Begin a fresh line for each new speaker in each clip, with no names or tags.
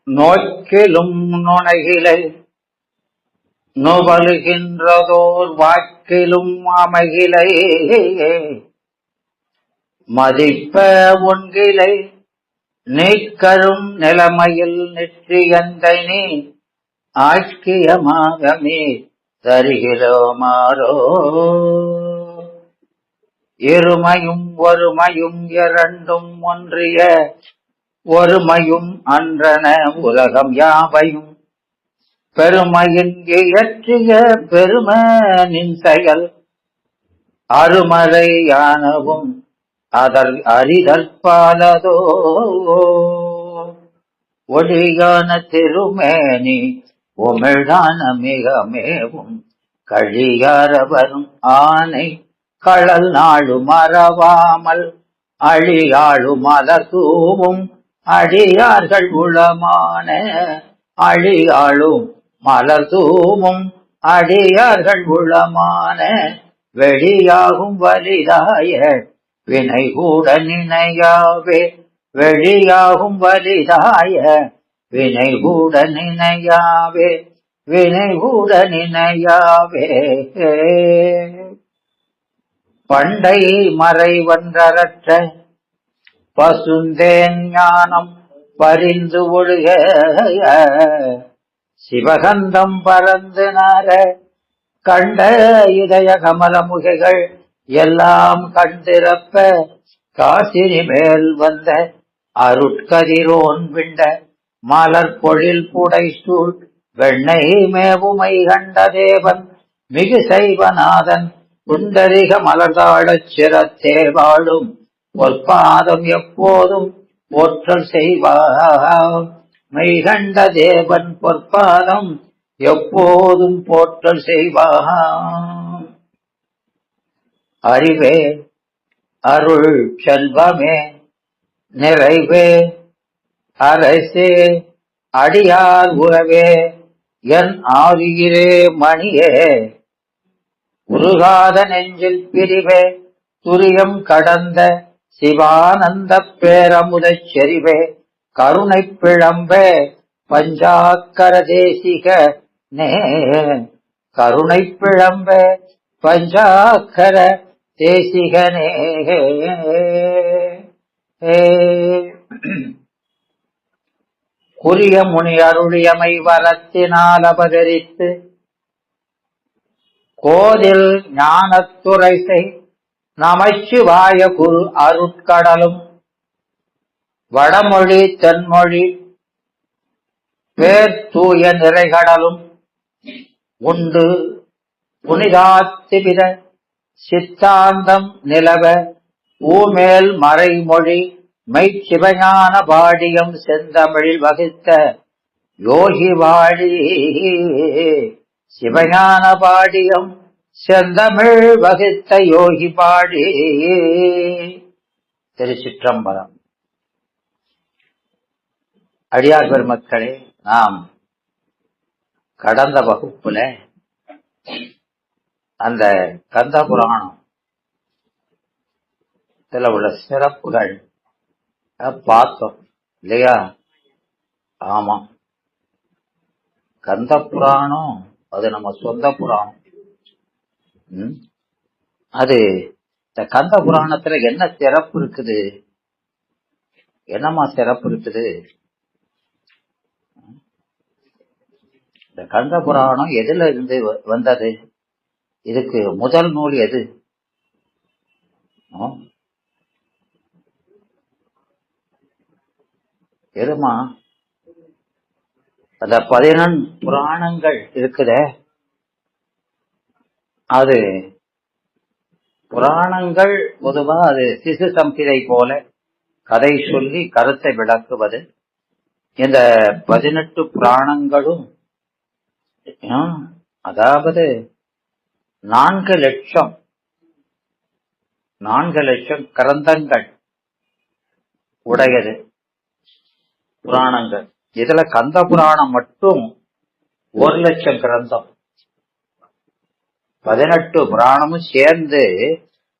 நோக்கிலும் நுணைகிலை நுவலுகின்றதோர் வாக்கிலும் அமைகிலை மதிப்ப ஒன்கிலை நீக்கரும் நிலைமையில் நெற்றியந்தனி ஆக்கியமாகமே தருகிறோமாரோ. இருமையும் ஒருமையும் இரண்டும் ஒன்றிய ஒருமையும் அன்றன உலகம் யாவையும் பெருமையின் இயற்றிய பெரும நின் செயல் அருமறையானவும் அதர் அறிதற்பாலதோ. ஒளியான திருமேனி உமிழான மிகமேவும் கழியாரவரும் ஆனை களல் நாடு மறவாமல் அழியாழு மலர் தூவும் அடியார்கள் உளமான அழியாளும் மலர் தூவும் அடியார்கள் உளமான வெளியாகும் வலிதாய வினை கூட நினையாவே. வெளியாகும் வலிதாய வினை கூட நினையாவே. வினை கூட நினையாவே. பண்டை மறைவன்றற்ற பசுந்தேன் ஞானம் பரிந்து ஒழுக சிவகந்தம் பறந்து நார கண்ட இதய கமலமுகைகள் எல்லாம் கண்டிருப்ப காசினி மேல் வந்த அருட்கதிரோன் விண்ட மலர் பொழில் புடை சூழ் வெண்ணை மேவுமை கண்ட தேவன் மிகு செய்வநாதன் குண்டரிக மலர்தாழச் சிரத்தே வாழும் பொற்பாதம் எப்போதும் போற்றல் செய்வார். மெய்கண்ட தேவன் பொற்பாதம் எப்போதும் போற்றல் செய்வார். அறிவே அருள் செல்வமே நிறைவே அரசே அடியார் உறவே என் ஆவியிரே மணியே உருகாத நெஞ்சில் பிரிவே துரியம் கடந்த சிவானந்த பேரமுதச் செறிவே கருணை பிழம்பே பஞ்சாக்கர தேசிக நே கருணை பிழம்பே பஞ்சாக்கர தேசிகனே. குறிய முனி அருளியமை வரத்தினால் அபகரித்து கோதில் ஞானத்துறை செய் நமச்சிவாய குரு அருட்கடலும் வடமொழி தென்மொழி பேர் தூய நிறைகடலும் உண்டு புனிதாத்திவித சித்தாந்தம் நிலவ ஊமேல் மறைமொழி மெய்ச்சிவஞான பாடியம் செந்தமிழில் வகித்த யோகி வாழி. சிவஞான பாடியம் செந்தமிழ் வகித்த யோகி பாடி. திருச்சிற்றம்பலம். அடியார் பெருமக்களே, நாம் கடந்த வகுப்புல அந்த கந்த புராணம் உள்ள சிறப்புகள் பார்த்தோம் இல்லையா? ஆமா, கந்த புராணம் அது நம்ம சொந்த புராணம். அது இந்த கந்த புராணத்துல என்ன சிறப்பு இருக்குது? என்னமா சிறப்பு இருக்குது? இந்த கந்த புராணம் எதுல இருந்து வந்தது? இதுக்கு முதல் நூல் எது? எதுமா? அந்த 11 புராணங்கள் இருக்குத, அது புராணங்கள் பொதுவா அது சிசு சம்பிதை போல கதை சொல்லி கருத்தை விளக்குவது. இந்த 18 புராணங்களும் அதாவது 4 லட்சம் கிரந்தங்கள் உடையது புராணங்கள். இதுல கந்த புராணம் மட்டும் 1 லட்சம் கிரந்தம். 18 புராணமும் சேர்ந்து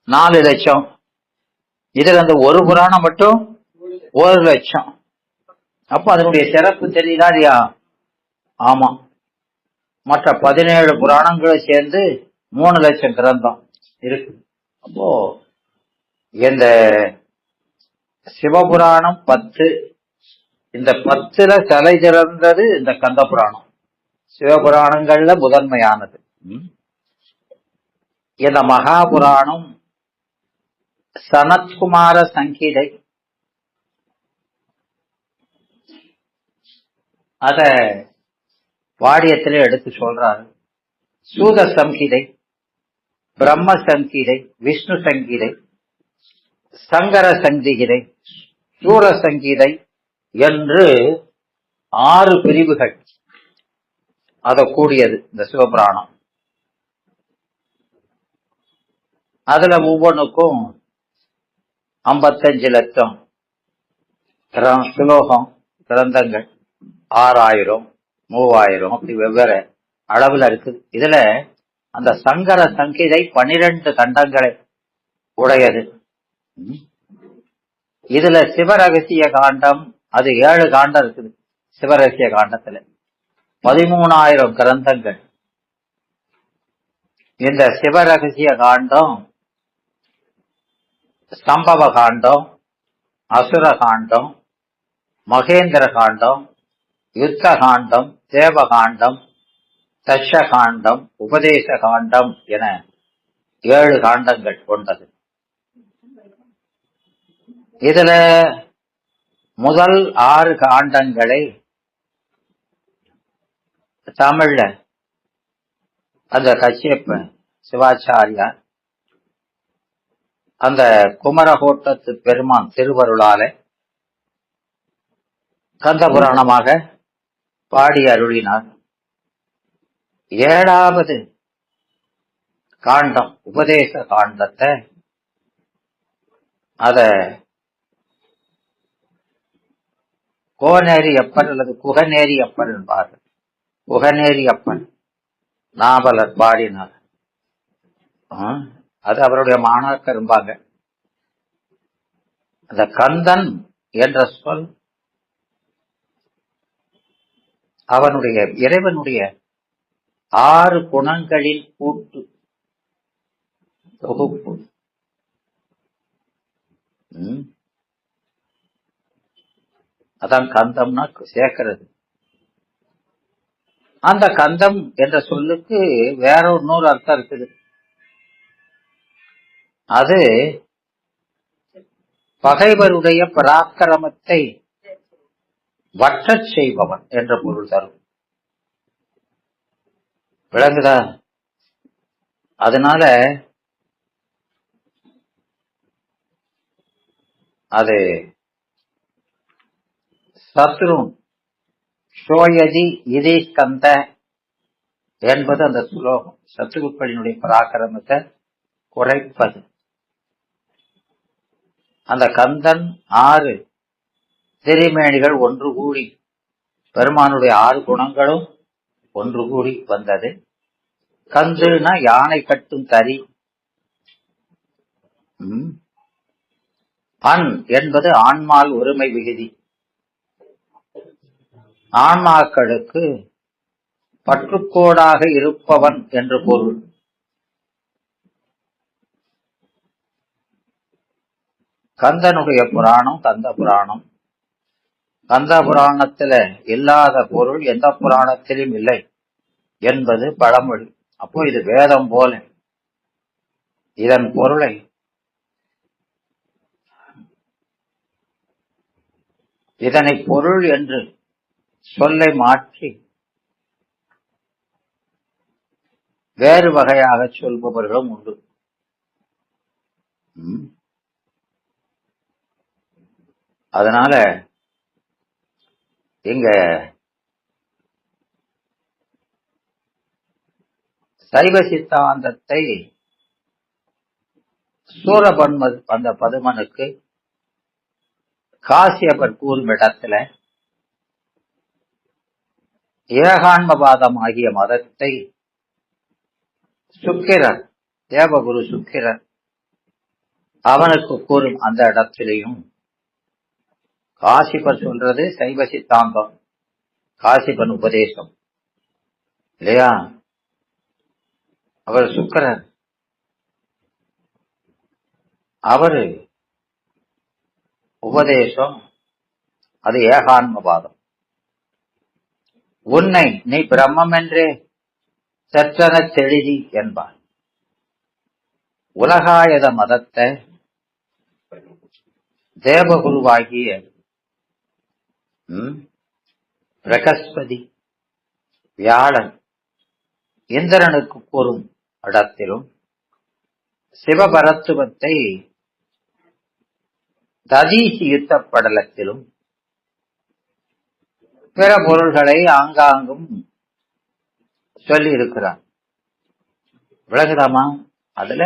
4 லட்சம். இதுல அந்த ஒரு புராணம் மட்டும் 1 லட்சம். அப்ப அதனுடைய சிறப்பு தெரியுதா இல்லையா? ஆமா. மற்ற 17 புராணங்களை சேர்ந்து 3 லட்சம் கிரந்தம் இருக்கு. அப்போ இந்த சிவபுராணம் 10, இந்த 10ல தலை சிறந்தது இந்த கந்த புராணம், சிவபுராணங்கள்ல முதன்மையானது. இந்த மகாபுராணம் சனத்குமார சங்கீதை, அத வாடியத்திலே எடுத்து சொல்றாரு. சூத சங்கீதை, பிரம்ம சங்கீதை, விஷ்ணு சங்கீதை, சங்கர சங்கீதை, சூர சங்கீதை என்று 6 பிரிவுகள் அத கூடியது இந்த சிவபுராணம். அதுல ஒவ்வொன்றுக்கும் 55 லட்சம் ஸ்லோகம், கிரந்தங்கள் 6000, 3000 அப்படி வெவ்வேறு அளவுல இருக்குது. இதுல அந்த சங்கர சங்கீதை 12 கண்டங்களை உடையது. இதுல சிவரகசிய காண்டம், அது 7 காண்டம் இருக்குது. சிவரகசிய காண்டத்துல 13,000 கிரந்தங்கள். இந்த சிவரகசிய காண்டம் சம்பவ காண்டம், அசுர காண்டம், மகேந்திர காண்டம், யுத்த காண்டம், தேவகாண்டம், தட்ச காண்டம், உபதேச காண்டம் என 7 காண்டங்கள் கொண்டது. இதுல முதல் 6 காண்டங்களை தமிழ்ல அந்த கச்சியப்ப சிவாச்சாரியார் அந்த குமரகோட்டத்து பெருமான் திருவருளால கந்த புராணமாக பாடி அருளினார். 7வது காண்டம் உபதேச காண்டத்தை அத கோனேரி அப்பன் அல்லது குகநேரி அப்பன் என்பார்கள். குகநேரி அப்பன் நாவலர் பாடினார். அது அவருடைய மாணாக்கர் இருப்பாங்க. அந்த கந்தன் என்ற சொல் அவனுடைய இறைவனுடைய 6 குணங்களின் கூட்டு தொகுப்பு. அதான் கந்தம்னா சேர்க்கிறது. அந்த கந்தம் என்ற சொல்லுக்கு வேற இன்னொரு அர்த்தம் இருக்குது. அது பகைவருடைய பராக்கிரமத்தை வற்றச் செய்பவன் என்ற பொருள் தரும். விளங்குதா? அதனால அது சத்ருன் சோயதி இதே கந்த என்பது அந்த சுலோகம். சத்ருக்களினுடைய பராக்கிரமத்தை குறைப்பது. அந்த கந்தன் 6 திருமேனிகள் ஒன்று கூடி, பெருமானுடைய 6 குணங்களும் ஒன்று கூடி வந்தது. கந்துனா யானை கட்டும் தறி. அன் என்பது ஆன்மால் ஒருமை விகுதி. ஆன்மாக்களுக்கு பற்றுக்கோடாக இருப்பவன் என்று பொருள். கந்தனுடைய புராணம் கந்த புராணம். கந்த புராணத்துல இல்லாத பொருள் எந்த புராணத்திலும் இல்லை என்பது பழமொழி. அப்போ இது வேதம் போல. இதன் பொருளை இதனை பொருள் என்று சொல்லை மாற்றி வேறு வகையாக சொல்பவர்களும் உண்டு. அதனால இங்க சைவ சித்தாந்தத்தை சூரபன்ம அந்த பதுமனுக்கு காசியப்பர் கூறும் இடத்துல ஏகான்மவாதம் ஆகிய மதத்தை சுக்கிரர், தேவகுரு சுக்கிரர் அவனுக்கு கூறும் அந்த இடத்திலையும் காசிபர் சொல்றது சைவ சித்தாந்தம், காசிபன் உபதேசம் இல்லையா? அவர் சுக்கரர், அவரு உபதேசம் அது ஏகான்மவாதம். உன்னை நீ பிரம்மம் என்றே சற்றன தெளிதி என்பார். உலகாயத மதத்தை தேவகுருவாகிய பிரகஸ்பதி வியாழன் இந்திரனுக்கு கூறும் இடத்திலும் சிவபரத்துவத்தை ததீசி யுத்த படலத்திலும் பிற பொருள்களை ஆங்காங்கும் சொல்லி இருக்கிறார். விளங்குதாமா? அதுல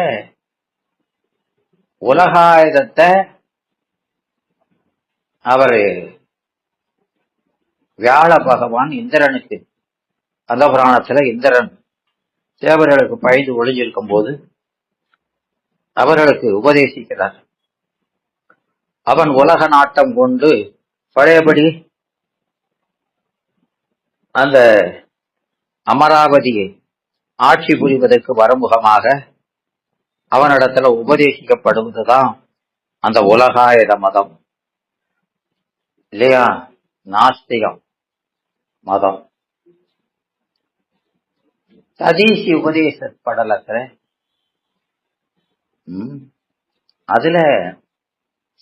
உலகாயுதத்தை அவரு வியாழ பகவான் இந்திரனுக்கு, அந்த புராணத்துல இந்திரன் தேவர்களுக்கு பயந்து ஒளிஞ்சிருக்கும் போது அவர்களுக்கு உபதேசிக்கிறார். அவன் உலக நாட்டம் கொண்டு பழையபடி அந்த அமராவதியை ஆட்சி புரிவதற்கு வரமுகமாக அவனிடத்துல உபதேசிக்கப்படுவதுதான் அந்த உலகாயத மதம் இல்லையா? நாஸ்திகம் மதம். ததீசி உபதேச படலத்துல அதுல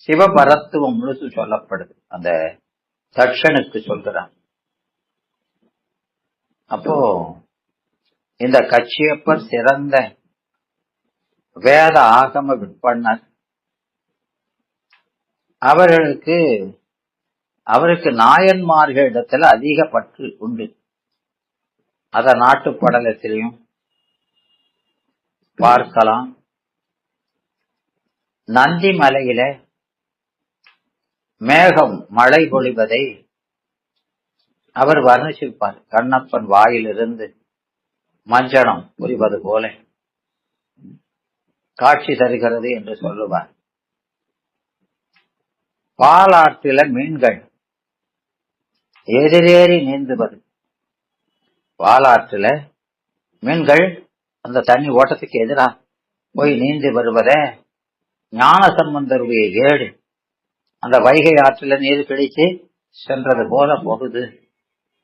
சிவபரத்துவம் முழுசு சொல்லப்படுது. அந்த தட்சனுக்கு சொல்கிறான். அப்போ இந்த கச்சியப்பர் சிறந்த வேத ஆகம விற்பனர். அவருக்கு நாயன்மார்களிடத்துல அதிக பற்று உண்டு. அத நாட்டுப்படலத்திலையும் பார்க்கலாம். நந்தி மலையில மேகம் மழை பொழிவதை அவர் வர்ணிச்சிருப்பார். கண்ணப்பன் வாயிலிருந்து மஞ்சனம் புரிவது போல காட்சி தருகிறது என்று சொல்லுவார். பாலாற்றில மீன்கள் எதிரேறி நீந்துவது. பாலாற்றில மீன்கள் அந்த தண்ணி ஓட்டத்துக்கு எதிராக போய் நீந்தி வருவத ஞான சம்பந்தருடைய ஏடு அந்த வைகை ஆற்றில நீர் பிடிச்சு சென்றது போல போகுது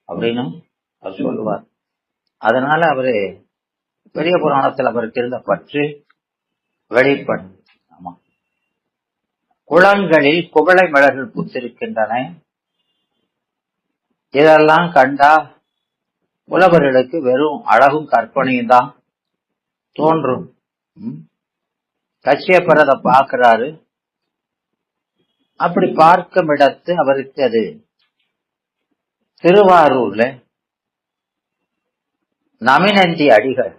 அப்படின்னு அவர் சொல்லுவார். அதனால அவரு பெரிய புராணத்தில் அவருக்கு இருந்த பற்று வெளிப்படும். ஆமா, குளங்களில் குவளை மலர்கள் பூத்திருக்கின்றன. இதெல்லாம் கண்டா புலவர்களுக்கு வெறும் அழகும் கற்பனையும் தான் தோன்றும். கச்சியப்பர் அதை பார்க்கிறாரு. அப்படி பார்க்கும் இடத்து அவருக்கு அது திருவாரூர்ல நமினந்தி அடிகள்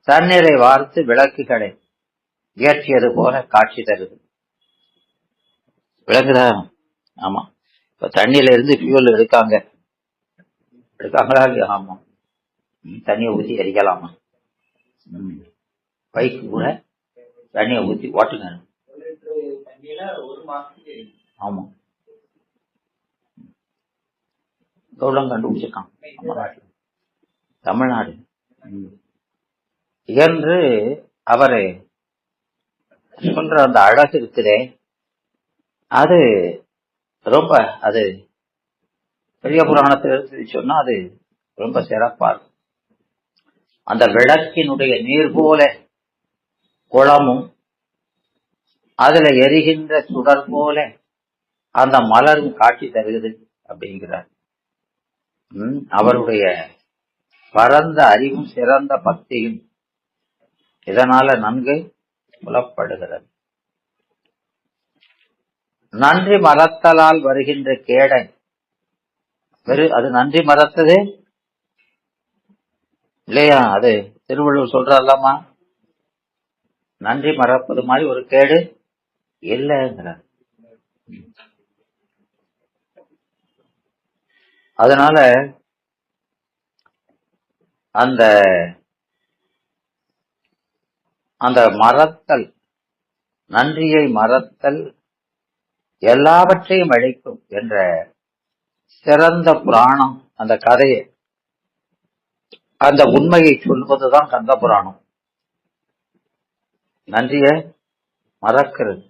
தண்ணீரை வார்த்து விளக்குகளை ஏற்றியது போல காட்சி தருது. விளக்குதா? ஆமா. இப்ப தண்ணியில இருந்து ஃபியூல் எடுக்காங்களா இல்லையா? ஆமா, தண்ணியை ஊற்றி எரிக்கலாமா? பைக்கு கூட தண்ணியை ஊற்றி ஓட்டுங்க. ஆமா, கௌடம் கண்டுபிடிச்சிருக்கான் தமிழ்நாடு என்று அவரு சொல்ற அந்த அழகு இருக்குதே, அது ரொம்ப, அது பெரிய புராணத்தில் சொன்னா அது ரொம்ப சிறப்பா இருக்கும். அந்த விளக்கினுடைய நீர் போல குளமும் அதுல எரிகின்ற சுடர் போல அந்த மலரும் காட்சி தருகிறது அப்படிங்கிறார். அவருடைய பரந்த அறிவும் சிறந்த பக்தியும் இதனால நன்கு புலப்படுகிறது. நன்றி மறத்தலால் வருகின்ற கேடை, அது நன்றி மறத்தது இல்லையா? அது திருவள்ளுவர் சொல்றாருலாமா, நன்றி மறப்பது மாதிரி ஒரு கேடு இல்லைங்கிறார். அதனால அந்த மறத்தல் நன்றியை மறத்தல் எல்லாவற்றையும் அழிக்கும் என்ற சிறந்த புராணம். அந்த கதையை, அந்த உண்மையை சொல்வதுதான் கந்த புராணம். நன்றியை மறக்கிறது.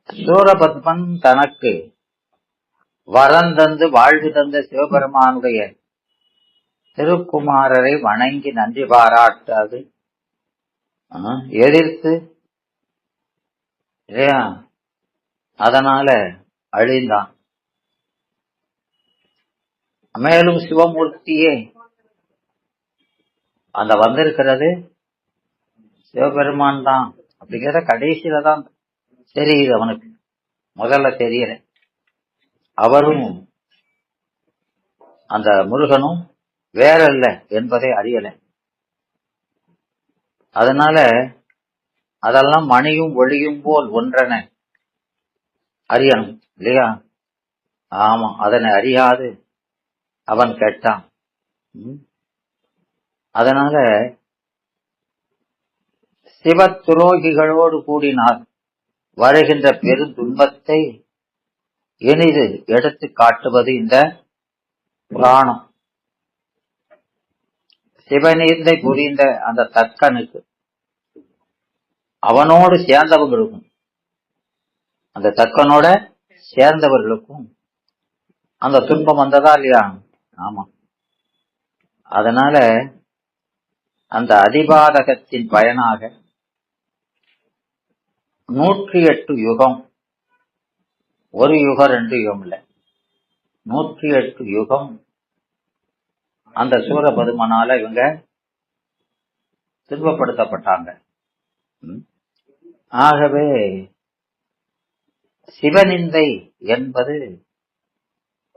சூரபத்மன் தனக்கு வரந்தந்து வாழ்வு தந்த சிவபெருமானுடைய திருக்குமாரரை வணங்கி நன்றி பாராட்டாது எதிர்த்து இல்லையா, அதனால அழிந்தான். மேலும் சிவமூர்த்தியே அந்த வந்திருக்கிறது சிவபெருமான் தான் அப்படிங்கிறத கடைசியில தான் தெரியுது அவனுக்கு. முதல்ல தெரியல. அவரும் அந்த முருகனும் வேறல்ல என்பதை அறியல. அதனால அதெல்லாம் மணியும் ஒளியும் போல் ஒன்றென அறியணும் இல்லையா? ஆமா, அதனை அறியாது அவன் கேட்டான். அதனால சிவ துரோகிகளோடு கூடினார் வருகின்ற பெரும் துன்பத்தை இனிது எடுத்து காட்டுவது இந்த புராணம். சிவநீந்தை புரிந்த அந்த தக்கனுக்கு அவனோடு சேர்ந்தவர்களுக்கும், அந்த தக்கனோட சேர்ந்தவர்களுக்கும் அந்த துன்பம் வந்ததா இல்லையா? ஆமா. அதனால அந்த அதிபாதகத்தின் பயனாக 108 யுகம், ஒரு யுகம் 2 யுகம் இல்ல, 108 யுகம் அந்த சூரபதுமனால இவங்க துன்பப்படுத்தப்பட்டாங்க. ஆகவே சிவநிந்தை என்பது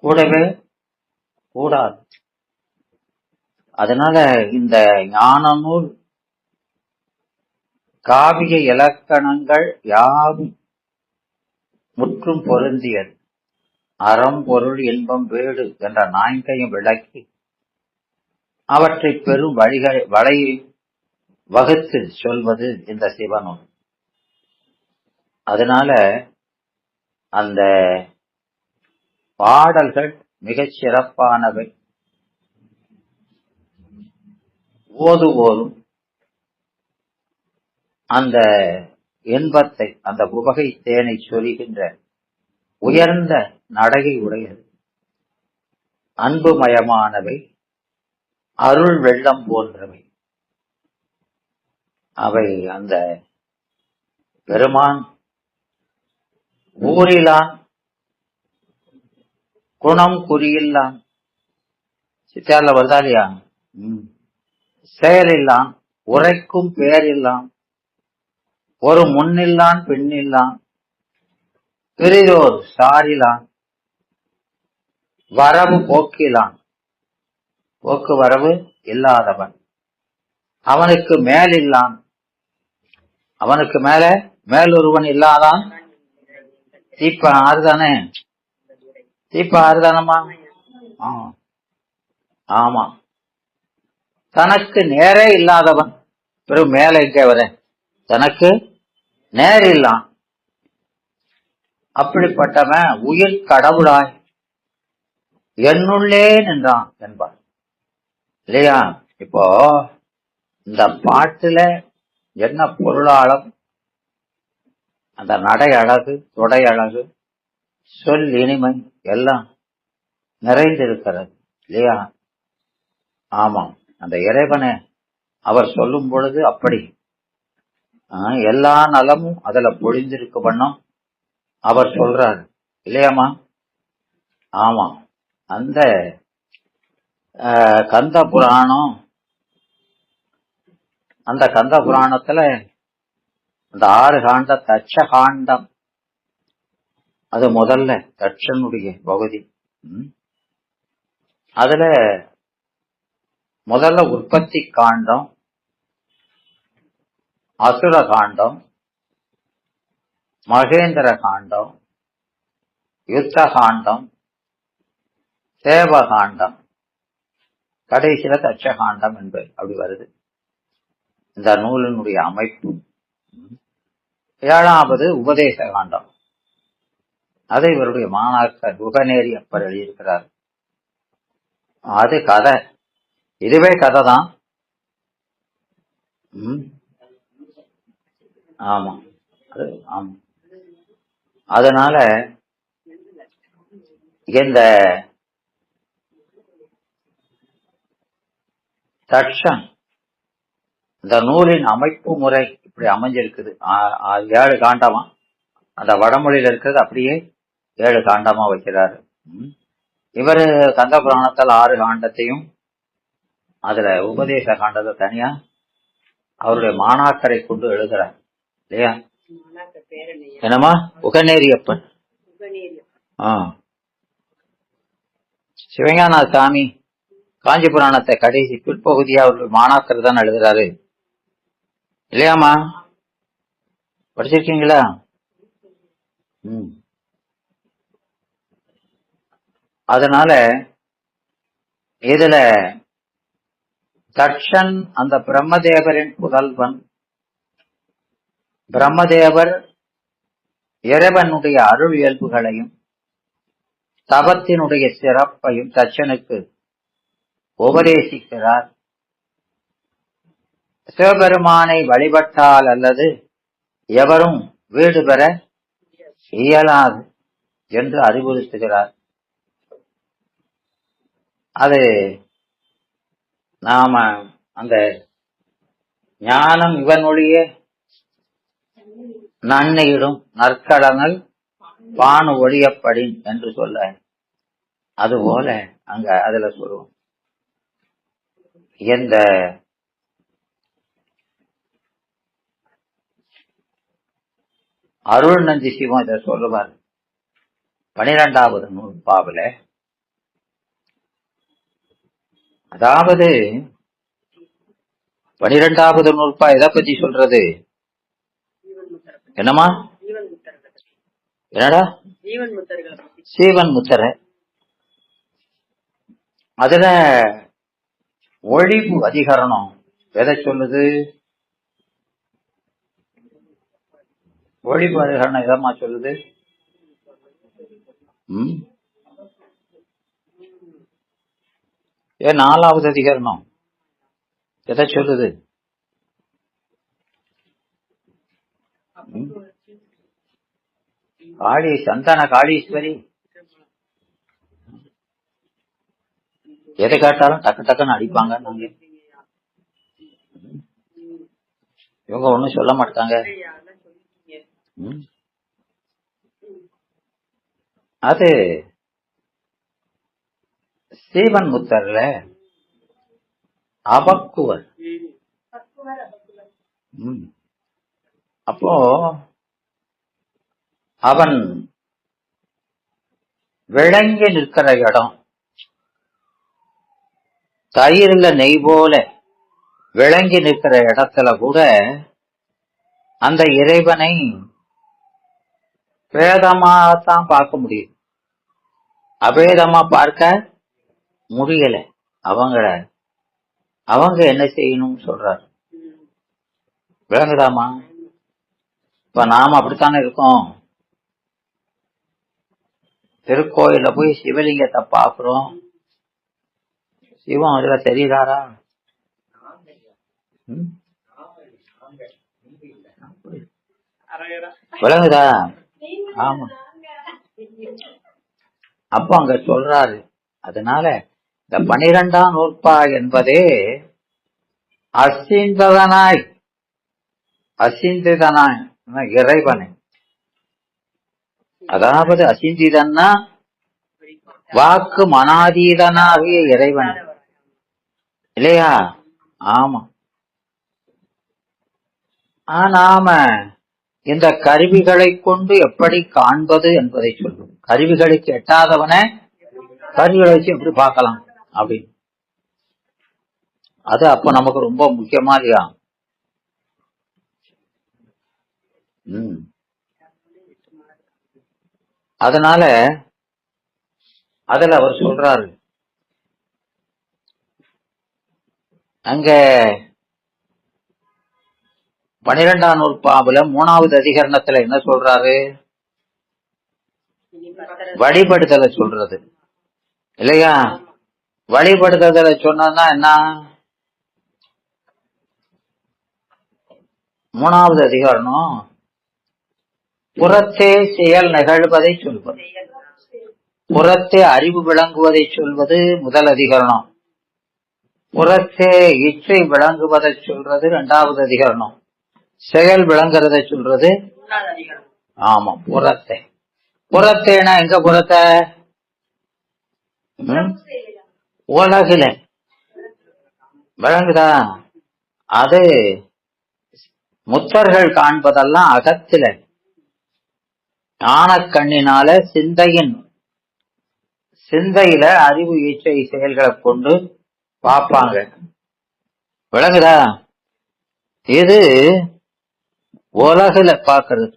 கூடவே கூடாது. அதனால இந்த ஞான நூல் காவிய இலக்கணங்கள் யாவும் முற்றும் பொருந்தியது. அறம் பொருள் இன்பம் வீடு என்ற நான்கையும் விளக்கி அவற்றை பெரும் வழியை வகுத்து சொல்வது இந்த சிவநூல். அதனால அந்த பாடல்கள் மிகச் சிறப்பானவை. ஓதுவோரும் அந்த இன்பத்தை, அந்த உவகை தேனை சொரிகின்ற உயர்ந்த நடையை உடையது, அன்புமயமானவை, அருள் வெள்ளம் போன்றவை. அவை அந்த பெருமான் ஊரிலான் குணம் குறியில்லான், சித்தார்ல வருதா இல்லையா? செயலில்லான், உரைக்கும் பேரில்லான், ஒரு முன்னில்லான் பின்னில்லான், பிரிதோர் சாரிலான், வரவு போக்கிலான், போக்குவரவு இல்லாதவன், அவனுக்கு மேலில்லான், அவனுக்கு மேலொருவன் இல்லாதான். தீப்ப ஆறுதானே? தீப்ப ஆறுதானம்மா? ஆமா. தனக்கு நேரே இல்லாதவன், பெரும் மேல எங்கே வர, தனக்கு நேர் இல்லான். அப்படிப்பட்டவன் உயிர் கடவுளாய் என்னுள்ளே நின்றான் என்பார் இல்லையா? இப்போ இந்த பாட்டுல என்ன பொருளாளம், அந்த நடை அழகு, தொடை அழகு, சொல் இனிமை எல்லாம் நிறைந்திருக்கிறது இல்லையா? ஆமாம். அந்த இறைவனை அவர் சொல்லும் பொழுது அப்படி எல்லா நலமும் அதுல பொழிந்திருக்கு வண்ணம் அவர் சொல்றாரு இல்லையாமா? ஆமா. அந்த கந்த புராணம், அந்த கந்த புராணத்துல அந்த 6 காண்ட தட்ச காண்டம், அது முதல்ல தட்சனுடைய பகுதி. அதுல முதல்ல உற்பத்தி காண்டம், அசுர காண்டம், மகேந்திர காண்டம், யுத்த காண்டம், தேவகாண்டம், கடைசியில தட்சகாண்டம் என்பது அப்படி வருது. இந்த நூலினுடைய அமைப்பு. 7வது உபதேச காண்டம். அதை இவருடைய மாணாக்கர் குகநேரி அப்பர் எழுதியிருக்கிறார். அது கதை, இதுவே கதை தான். ஆமா, ஆமா. அதனால இந்த தட்சன், இந்த நூலின் அமைப்பு முறை இப்படி அமைஞ்சிருக்குது. 7 காண்டமா, அந்த வடமொழியில இருக்கிறது அப்படியே 7 காண்டமா வைக்கிறாரு. இவரு கந்த புராணத்தில் 6 காண்டத்தையும், அதுல உபதேச காண்டத்தை தனியா அவருடைய மாணாக்கரை கொண்டு எழுதுறார் இல்லையா? என்னமா? உகநேரியப்பன். சிவஞான சாமி காஞ்சி புராணத்தை கடைசி பிற்பகுதியா அவருடைய மாணாக்கர் தான் எழுதுறாரு இல்லையாமா? படிச்சிருக்கீங்களா? அதனால இதுல தட்சன் அந்த பிரம்மதேவரின் புதல்வன். பிரம்மதேவர் இறைவனுடைய அருள் இயல்புகளையும் தபத்தினுடைய சிறப்பையும் தட்சனுக்கு உபதேசிக்கிறார். சிவபெருமானை வழிபட்டால் அல்லது எவரும் வீடு பெற இயலாது என்று அறிவுறுத்துகிறார். அது நாம அந்த ஞானம் இவனொழிய நன்னையிடும் நற்கடனல் பானு ஒழியப்படின் என்று சொல்ல, அதுபோல அங்க அதுல சொல்லுவோம். இந்த அருள் நந்தி சிவம் இதை சொல்லுவார் 12வது நூற்பாவில. அதாவது 12வது நூற்பா எதை பத்தி சொல்றது? என்னமா? என்னடா? சீவன் முத்தர. அதுல ஒழிவு அதிகரணம் எதை சொல்லுது? ஒழிவு அதிகரணம் எதமா சொல்லுது? ஏன் 4வது அதிகரணம் எதை சொல்லுது? காளி சந்தான காளீஸ்வரி. எதை கேட்டாலும் டக்கு டக்குன்னு அடிப்பாங்க. நாங்க இவங்க ஒண்ணும் சொல்ல மாட்டாங்க. அது சீவன் முத்தர்ல அபக்குவர். அப்போ அவன் விளங்கி நிற்கிற இடம், தயிரில் நெய் போல விளங்கி நிற்கிற இடத்துல கூட அந்த இறைவனை பேதமாத்தான் பார்க்க முடியும், அபேதமா பார்க்க முடியல. அவங்க என்ன செய்யணும்னு சொல்றாரு. விளங்குதாமா? இப்ப நாம அப்படித்தானே இருக்கோம். திருக்கோயில போய் சிவலிங்கத்தை பாக்குறோம். சிவம் அதுல தெரியுதாரா? விளங்குதா? ஆமா. அப்ப அங்க சொல்றாரு. அதனால இந்த 12ஆம் நூற்பா என்பதே அசிந்ததனாய் இறைவனை, அதாவது அசிந்திதன்னா வாக்கு மனாதீதனாகிய இறைவன் இல்லையா? ஆமா. நாம இந்த கருவிகளை கொண்டு எப்படி காண்பது என்பதை சொல்லும். கருவிகளுக்கு எட்டாதவன கருவிகளை வச்சு எப்படி பார்க்கலாம் அப்படின்னு. அது அப்ப நமக்கு ரொம்ப முக்கியமா இல்லையா? அதனால அதுல அவர் சொல்றாரு, அங்க 12ஆம் நூற்பாவுல 3வது அதிகரணத்துல என்ன சொல்றாரு? வழிபடுதலை சொல்றது இல்லையா? வழிபடுதலை சொன்னா என்ன? 3வது அதிகரணம் புறத்தே செயல் நிகழ்வதை சொல்வது, புறத்தே அறிவு விளங்குவதை சொல்வது முதல் அதிகரணம். புறத்தே இச்சை விளங்குவதை சொல்றது 2வது அதிகரணம். செயல் விளங்குறதை சொல்றது ஆமா புறத்தை. புறத்தேனா எங்க புறத்தை? உலகில விளங்குதா? அது முத்தர்கள் காண்பதெல்லாம் அகத்தில ஞானக்கண்ணினால சிந்தையில அறிவு இச்சை செயல்களை கொண்டு பார்ப்பாங்க. விளங்குதா? இது உலகில பார்க்கறது.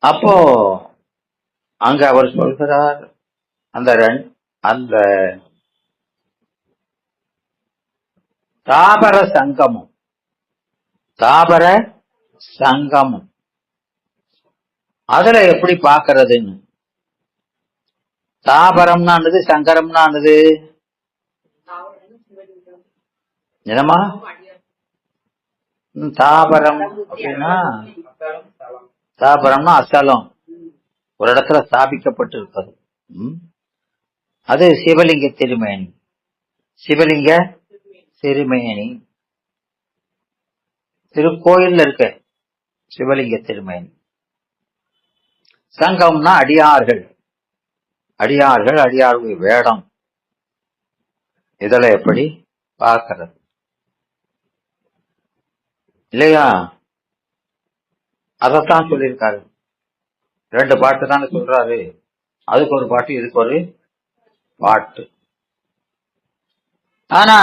அப்போ அங்க அவர் சொல்கிறார், அந்த தாபர சங்கமும் அதுல எப்படி பாக்குறதுன்னு. தாபரம்னானது சங்கரம்னானது என்னமா? தாபரம் அப்படின்னா தாபரம்னா அசலம், ஒரு இடத்துல ஸ்தாபிக்கப்பட்டு இருப்பது. அது சிவலிங்க திருமேனி. சிவலிங்க திருமேனி திருக்கோயில் இருக்க சிவலிங்க திருமேனி. சங்கம்னா அடியார்கள் அடியார்கள் வேடம். இதுல எப்படி பார்க்கறது இல்லையா? அதத்தான் சொல்லியிருக்காரு. 2 பாட்டு தானே சொல்றாரு. அதுக்கு ஒரு பாட்டு, இதுக்கு ஒரு பாட்டு. ஆனா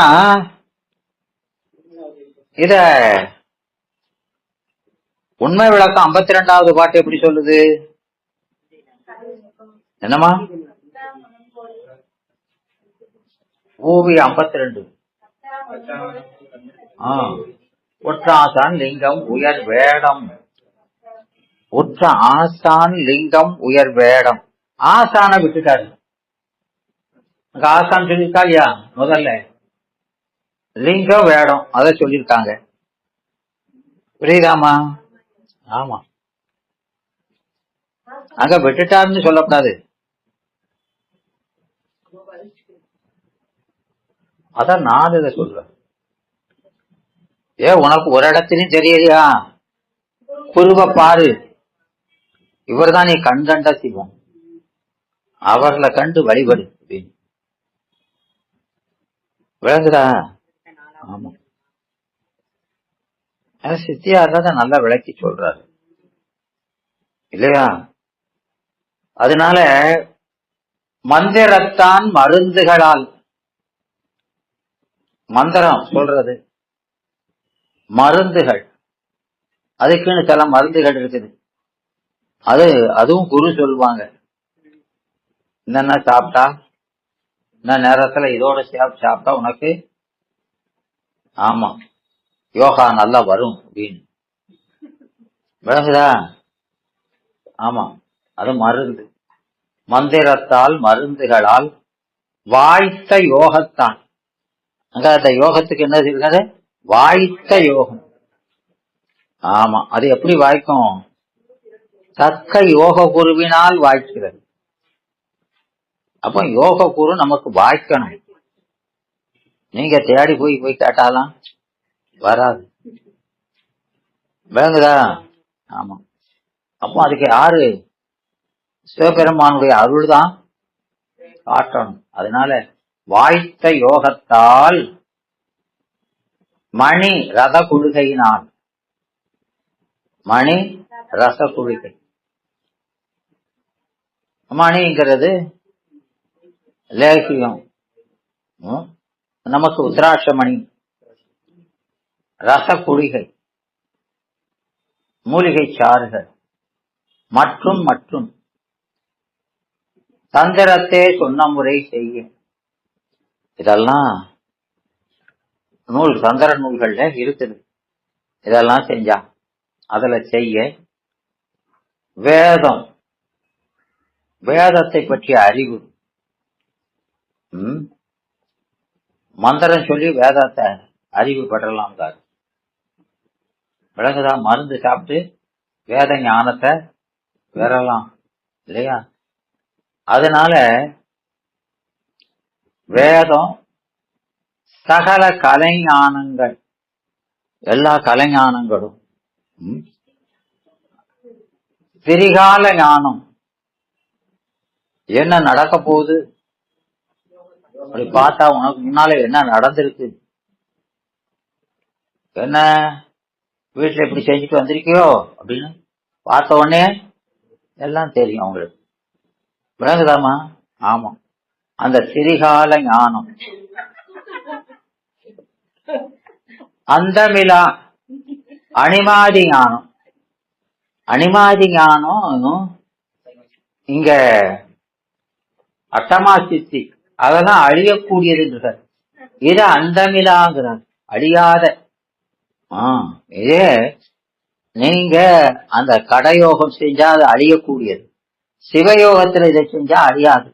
இத உண்மை விளக்கம் 52வது பாட்டு எப்படி சொல்லுது? என்னமா? ஊவி 52. உற்றாசான் லிங்கம் உயர் வேடம். உற்ற ஆசான் லிங்கம் உயர் வேடம். ஆசான விட்டுட்டாரு. அங்க ஆசான் சொல்லியிருக்கா இல்லையா? முதல்ல லிங்கம் வேடம் அத சொல்லியிருக்காங்க. புரியுதாமா? ஆமா, அங்க விட்டுட்டாருன்னு சொல்லக்கூடாது. அதான் நான் இதை சொல்றேன். உனக்கு ஒரு இடத்துலயும் தெரியலையா? குருவ பாரு. இவர் தான் நீ கண்ட சிவம், அவர்களை கண்டு வழிபடு. விளங்குதா? ஆமா, சித்தியார் தான் நல்லா விளக்கி சொல்றாரு இல்லையா? அதனால மந்திரத்தான் மருந்துகளால், மந்திரம் சொல்றது மருந்துகள், அதுக்குன்னு சில மருந்துகள் இருக்குது. அதுவும் குரு சொல்லுவாங்க. என்னென்ன சாப்பிட்டா, இந்த நேரத்துல இதோட சாப்பிட்டா உனக்கு ஆமா யோகா நல்லா வரும் அப்படின்னு. விளங்குதா? ஆமா, அது மருந்து. மந்திரத்தால் மருந்துகளால் வாய்த்த யோகத்தான். அங்க அந்த யோகத்துக்கு என்ன இருக்காது? வாய்த்த யோகம். ஆமா, அது எப்படி வாய்க்கும்? தக்க யோக குருவினால் வாய்க்கிறது. அப்ப யோக குரு நமக்கு வாய்க்கணும். நீங்க தேடி போய் கேட்டாலாம் வராது. விளங்குதா? ஆமா, அப்போ அதுக்கு யாரு? சிவபெருமானுடைய அருள் தான் காட்டணும். அதனால வாய்த்த யோகத்தால் மணி ரத குழுகையினால், மணி ரச குழுகை. மணிங்கிறது லேகியம், நமக்கு உத்ராட்ச மணி. ரச குழிகை மூலிகை சாறுகள் மற்றும் மற்றும் தந்திரத்தை சொன்ன முறை செய்ய. இதெல்லாம் நூல் சந்திர நூல்கள்ல இருக்குது. இதெல்லாம் செஞ்சா அதுல செய்ய வேதம், வேதத்தை பற்றிய அறிவு, மந்திரம் சொல்லி வேதத்தை அறிவு பெறலாம். விளங்குதா? மருந்து சாப்பிட்டு வேத ஞானத்தை பெறலாம் இல்லையா? அதனால வேதம் சகல கலைஞானங்கள், எல்லா கலைஞானங்களும், திரிகால ஞானம், என்ன நடக்க போகுது அப்படி பார்த்தா உனக்கு முன்னால என்ன நடந்திருக்கு, என்ன வீட்டுல இப்படி செஞ்சுட்டு வந்திருக்கியோ அப்படின்னு பார்த்த உடனே எல்லாம் தெரியும் அவங்களுக்கு. விளங்குதாமா? ஆமா, அந்த திரிகால ஞானம். அந்தமிலா அணிமாதி ஞானம். அணிமாதி ஞானம் இங்க அட்டமா சித்தி, அதெல்லாம் அழியக்கூடியது. இது அந்தமிலாங்கிறார், அழியாத. இதே நீங்க அந்த கடயோகம் செஞ்சா அது அழியக்கூடியது, சிவயோகத்துல இதை செஞ்சா அழியாது.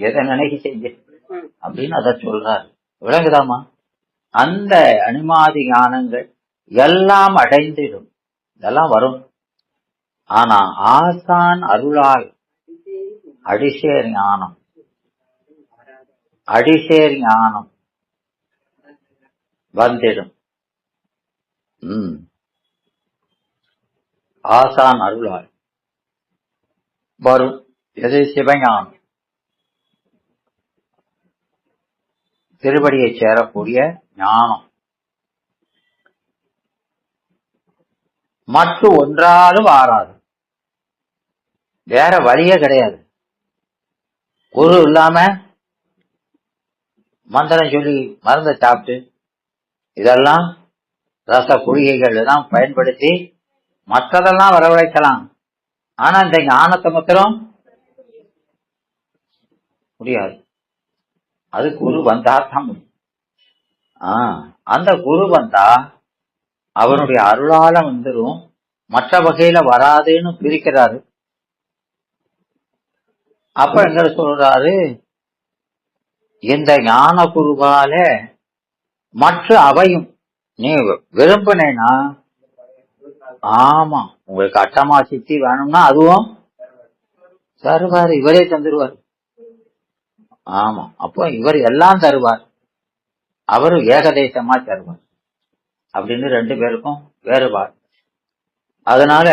எதை நினைக்க செஞ்ச அப்படின்னு அத சொல்றாரு. விளங்குதாமா? அந்த அனுமாதி ஞானங்கள் எல்லாம் அடைந்திடும், இதெல்லாம் வரும். ஆனா ஆசான் அருளால் அடிசேர் ஞானம், அடிசேர் ஞானம் வந்திடும். ஆசான் அருளால் வரும். எது? சிவஞானம், திருவடியை சேரக்கூடிய ஞானம். மற்ற ஒன்றாலும் ஆறாது, வேற வழியே கிடையாது. குரு இல்லாம மந்திரம் சொல்லி மருந்தை சாப்பிட்டு இதெல்லாம் ரச குளிகைகள் எல்லாம் பயன்படுத்தி மற்றதெல்லாம் வரவழைக்கலாம். ஆனா இந்த ஞானத்தை மாத்திரம் முடியாது. அது குரு வந்தா தான் முடியும். அந்த குரு வந்தா அவருடைய அருளால வந்துடும், மற்ற வகையில வராதுன்னு பிரிக்கிறாரு. அப்ப எங்க சொல்றாரு, இந்த ஞான குருவால மற்ற அவையும் நீ விரும்பினேன்னா, ஆமா உங்களுக்கு அட்டமா சித்தி வேணும்னா அதுவும் தருவார், இவரே தந்துருவார். ஆமா, அப்போ இவர் எல்லாம் தருவார், அவரு ஏகதேசமா தருவார் அப்படின்னு ரெண்டு பேருக்கும் வேறுபாடு. அதனால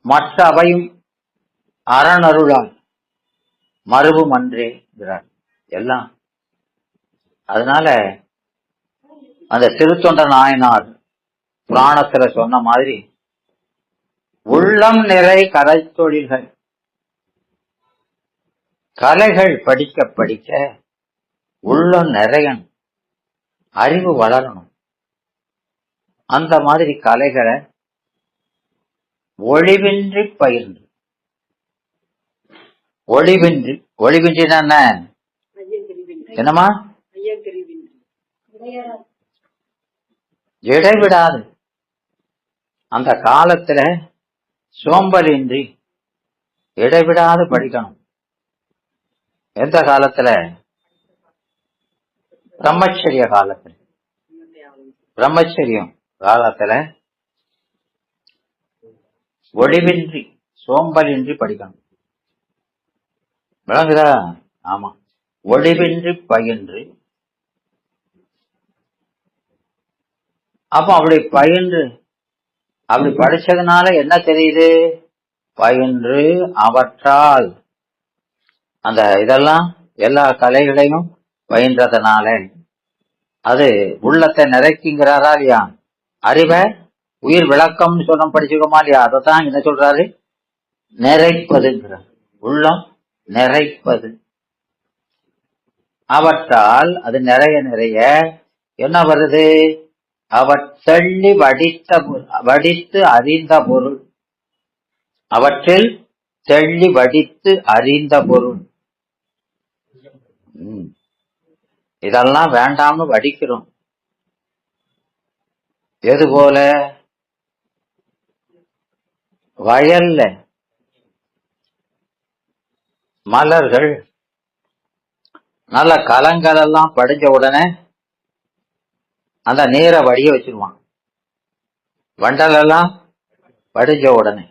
மற்ற அவையும் அறநருளால் மறுபும் அன்றே எல்லாம். அதனால அந்த திருத்தொண்ட நாயனார் புராணத்துல சொன்ன மாதிரி உள்ளம் நிறை கலை தொழில்கள், கலைகள் படிக்க படிக்க உள்ளம் நிறையணும், அறிவு வளரணும். அந்த மாதிரி கலைகளை ஒளிவின்றி பயின்று, ஒளிவின்றி, ஒளிவின்றினா என்னமா? இடைவிடாது. அந்த காலத்துல சோம்பலின்றி இடைவிடாது படிக்கணும். எந்த காலத்துல? பிரம்மச்சரிய காலத்துல, பிரம்மச்சரியம் காலத்துல ஒளிவின்றி சோம்பலின்றி படிக்கணும். விளங்குதா? ஆமா, ஒளிவின்றி பயின்று. அப்ப அப்படி பயின்று அப்படி படிச்சதுனால என்ன தெரியுது? பயின்று அவற்றால், அந்த இதெல்லாம் எல்லா கலைகளையும் பயின்றதுனால அது உள்ளத்தை நிறைக்குங்கிறாரா இல்லையா? அறிவை உயிர் விளக்கம்னு சொன்ன படிச்சுக்கோமா இல்லையா? அதைத்தான் என்ன சொல்றாரு? நிறைப்பதுங்கிறார். உள்ளம் நிறைப்பது. அவற்றால் அது நிறைய நிறைய என்ன வருது? அவற்றள்ளி வடித்து அறிந்த பொருள். அவற்றில் தெள்ளி வடித்து அறிந்த பொருள். இதெல்லாம் வேண்டாம்னு வடிக்கிறோம். எது போல வயல்ல மலர்கள் நல்ல கலங்கள் எல்லாம் படிஞ்ச உடனே அந்த நீரை வடிய வச்சிருவான். வண்டல் எல்லாம் படிஞ்ச உடனே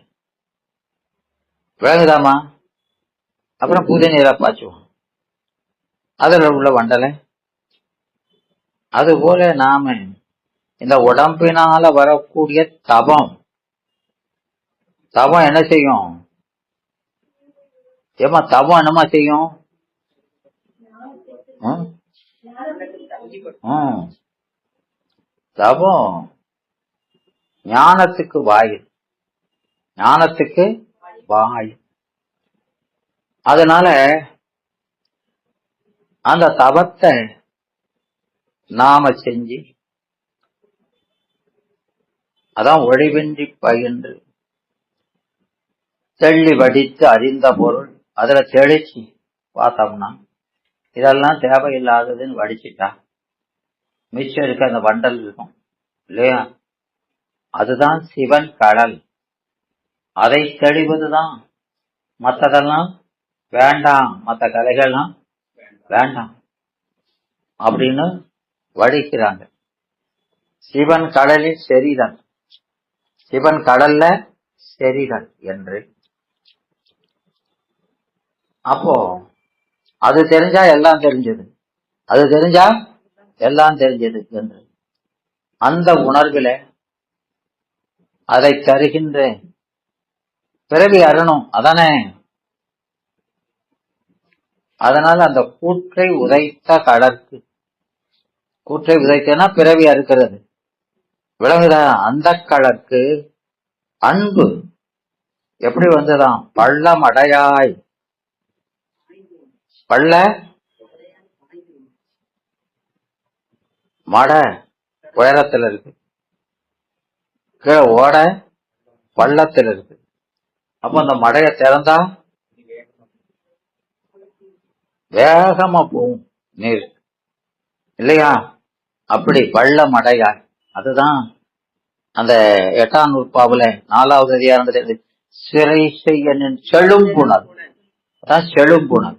விளங்குதாமா? அப்புறம் புது நீரை பாய்ச்சுவோம், அதுல உள்ள வண்டலை. அதுபோல நாம இந்த உடம்பினால வரக்கூடிய தபம் என்ன செய்யும்? ஏமா தபம் என்னமா செய்யும்? தபம் ஞானத்துக்கு வாயில், ஞானத்துக்கு வாயில். அதனால அந்த தபத்தை நாம செஞ்சு, அதான் ஒழிவின்றி பயின்று தெள்ளி வடித்து அறிந்த பொருள். அதுல தெளிச்சு பார்த்தோம்னா இதெல்லாம் தேவையில்லாததுன்னு வடிச்சுட்டா மிச்சம் இருக்க அந்த வண்டல் இருக்கும் இல்லையா? அதுதான் சிவன் கடல். அதை தெளிவதுதான். மற்றதெல்லாம் வேண்டாம், மற்ற கலைகள்லாம் வேண்டாம் அப்படின்னு வடிக்கிறாங்க. சிவன் கடலில் செறிதல், சிவன் கடல்ல செறிதல் என்று. அப்போ அது தெரிஞ்சா எல்லாம் தெரிஞ்சது, அது தெரிஞ்சா எல்லாம் தெரிஞ்சது என்று அந்த உணர்வில அதை தருகின்ற பிறவி அறணும். அதானே? அதனால அந்த கூற்றை உதைத்த கடற்கு, கூற்றை உதைத்தனா பிறவி அறுக்கிறது, விளங்குதா? அந்த கடற்கு அன்பு எப்படி வந்ததாம்? பள்ளம் அடையாய், பள்ள மட உயரத்துல இருக்கு, கீழே ஓட பள்ளத்துல இருக்கு. அப்ப அந்த மடைய திறந்தா வேகமா போகும் நீர் இல்லையா? அப்படி பள்ளம் அடையாய். அதுதான் அந்த 8ஆம் நூற்பாவுல 4வது அதிகாரத்துல சிறை செய்ய செழும்புணர், அதான் செழும்புணர்.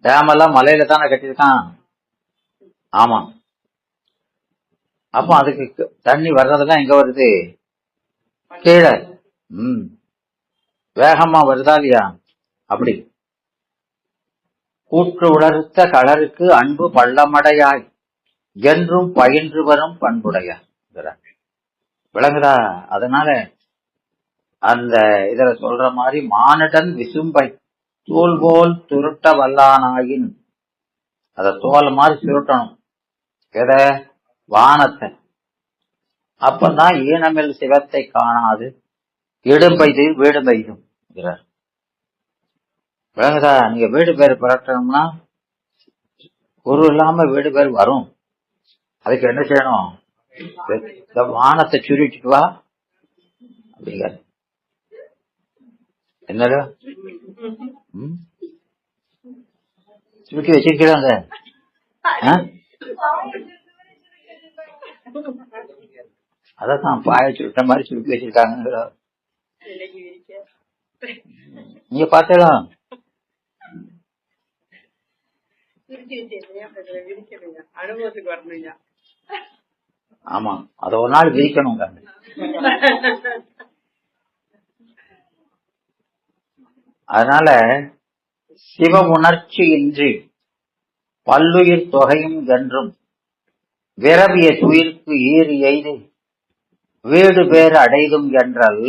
டேம் எல்லாம் மலையில தானே கட்டியிருக்கான். ஆமா. அப்ப அதுக்கு தண்ணி வர்றதெல்லாம் எங்க வருது? கீழே. வேகமா வருதா இல்லையா? அப்படி கூற்று உணர்த்த கடலுக்கு அன்பு பள்ளமடையாய் என்றும் பயின்று வரும் பண்புடையார். விளங்குதா? அதனால அந்த இதுல சொல்ற மாதிரி மானுடன் விசும்பை தோல் போல் சுருட்ட வல்லானாயின், அத தோல் மாதிரி சுருட்டணும். எத? வானத்தை. அப்பதான் ஈனமில் சிவத்தை காணாது இடும்பைது வீடு பெய்யும். விளங்குதா? நீங்க வீடு பேர் புரட்டணும்னா குரு இல்லாம வீடு பேர் வரும். அதுக்கு என்ன செய்யணும்? வானத்தை சுருட்டிட்டு வா அப்படிங்கிற. என்னடா சுருக்கி வச்சிருக்கிறாங்க. அதான் பாய சுருட்ட மாதிரி சுருக்கி வச்சிருக்காங்க. நீங்க பாத்தலாம். ஆமா, அத ஒரு நாள் விரிக்கணும். அதனால சிவ உணர்ச்சி இன்றி பல்லுயிர் தொகையும் என்றும் விரவிய துயிர்க்கு ஈறு எய்து வீடு பேர் அடைதும் என்றால்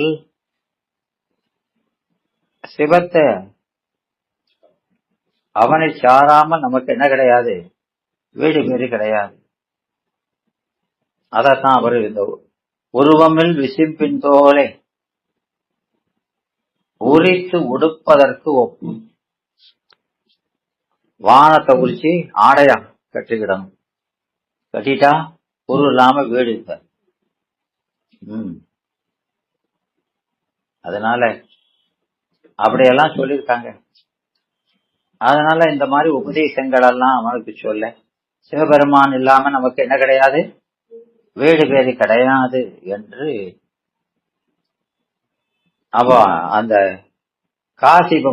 சிவத்தை அவனை சாராமல் நமக்கு என்ன கிடையாது? வீடு பேரு கிடையாது. அதத்தான் அவர் இந்த உருவமில் விசிம்பின் தோலை உரித்து உடுப்பதற்கு ஒப்பு. வானத்தை உரிச்சு ஆடையா கட்டிக்கிடணும். கட்டிட்டா பொருள் இல்லாம வீடு இருக்க. அதனால அப்படியெல்லாம் சொல்லியிருக்காங்க. அதனால இந்த மாதிரி உபதேசங்கள் எல்லாம் அவனுக்கு சொல்ல, சிவபெருமான் இல்லாம நமக்கு என்ன கிடையாது, வீடு பேரு கிடையாது என்று அவ அந்த காசிப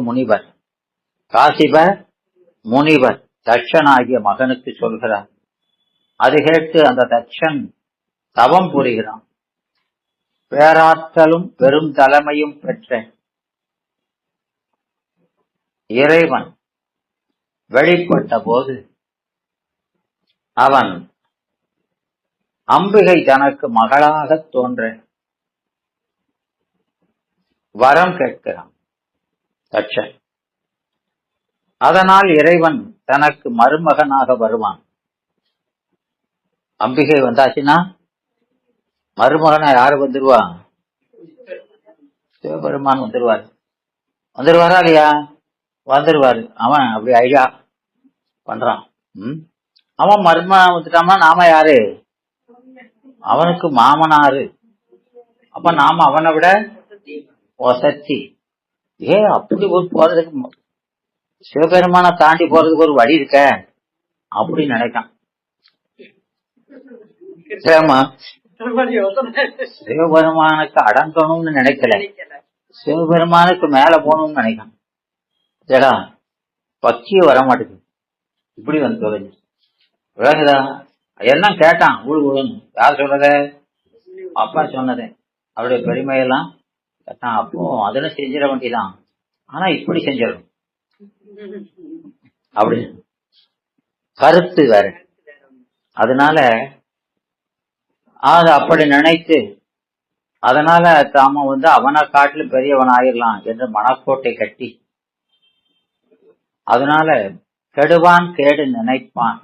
முனிவர் தட்சனாகிய மகனுக்கு சொல்கிறார். அது கேட்டு அந்த தட்சன் தவம் புரிகிறான். பேராற்றலும் பெரும் தலைமையும் பெற்ற இறைவன் வெளிப்பட்ட போது அவன் அம்பிகை தனக்கு மகளாக தோன்ற வரம் கேட்கிறான் தட்சன். அதனால் இறைவன் தனக்கு மருமகனாக வருவான். அம்பிகை வந்தாச்சுன்னா மருமகனா யாரு வந்துருவா? சிவபெருமான் வந்துருவாரா இல்லையா? வந்துருவாரு. அவன் அப்படி ஐடியா பண்றான். அவன் மருமகன் வந்துட்டான்னா நாம யாரு? அவனுக்கு மாமனாரு. அப்ப நாம அவனை விட ஒசத்தி. அப்படி ஒரு போறதுக்கு, சிவபெருமான தாண்டி போறதுக்கு ஒரு வழி இருக்க அப்படி நினைக்கான். சிவபெருமானுக்கு அடங்கணும்னு நினைக்கல, சிவபெருமானுக்கு மேல போகணும்னு நினைக்கான். ஏடா பக்கிய வர மாட்டேங்குது, இப்படி வந்து தொலைஞ்சு விளங்குதா? எல்லாம் கேட்டான் ஊழு. யார் சொல்றத? அப்பா சொன்னதே. அவருடைய பெருமையெல்லாம் கேட்டான். அப்போ அதெல்லாம் செஞ்சிட வேண்டியதான், ஆனா இப்படி செஞ்சிடும் அப்படி கருத்து வேற. அதனால அது அப்படி நினைத்து, அதனால தாம அவனை காட்டிலும் பெரியவன் ஆயிடலாம் என்று மனக்கோட்டை கட்டி, அதனால கெடுவான் கேடு நினைப்பான்.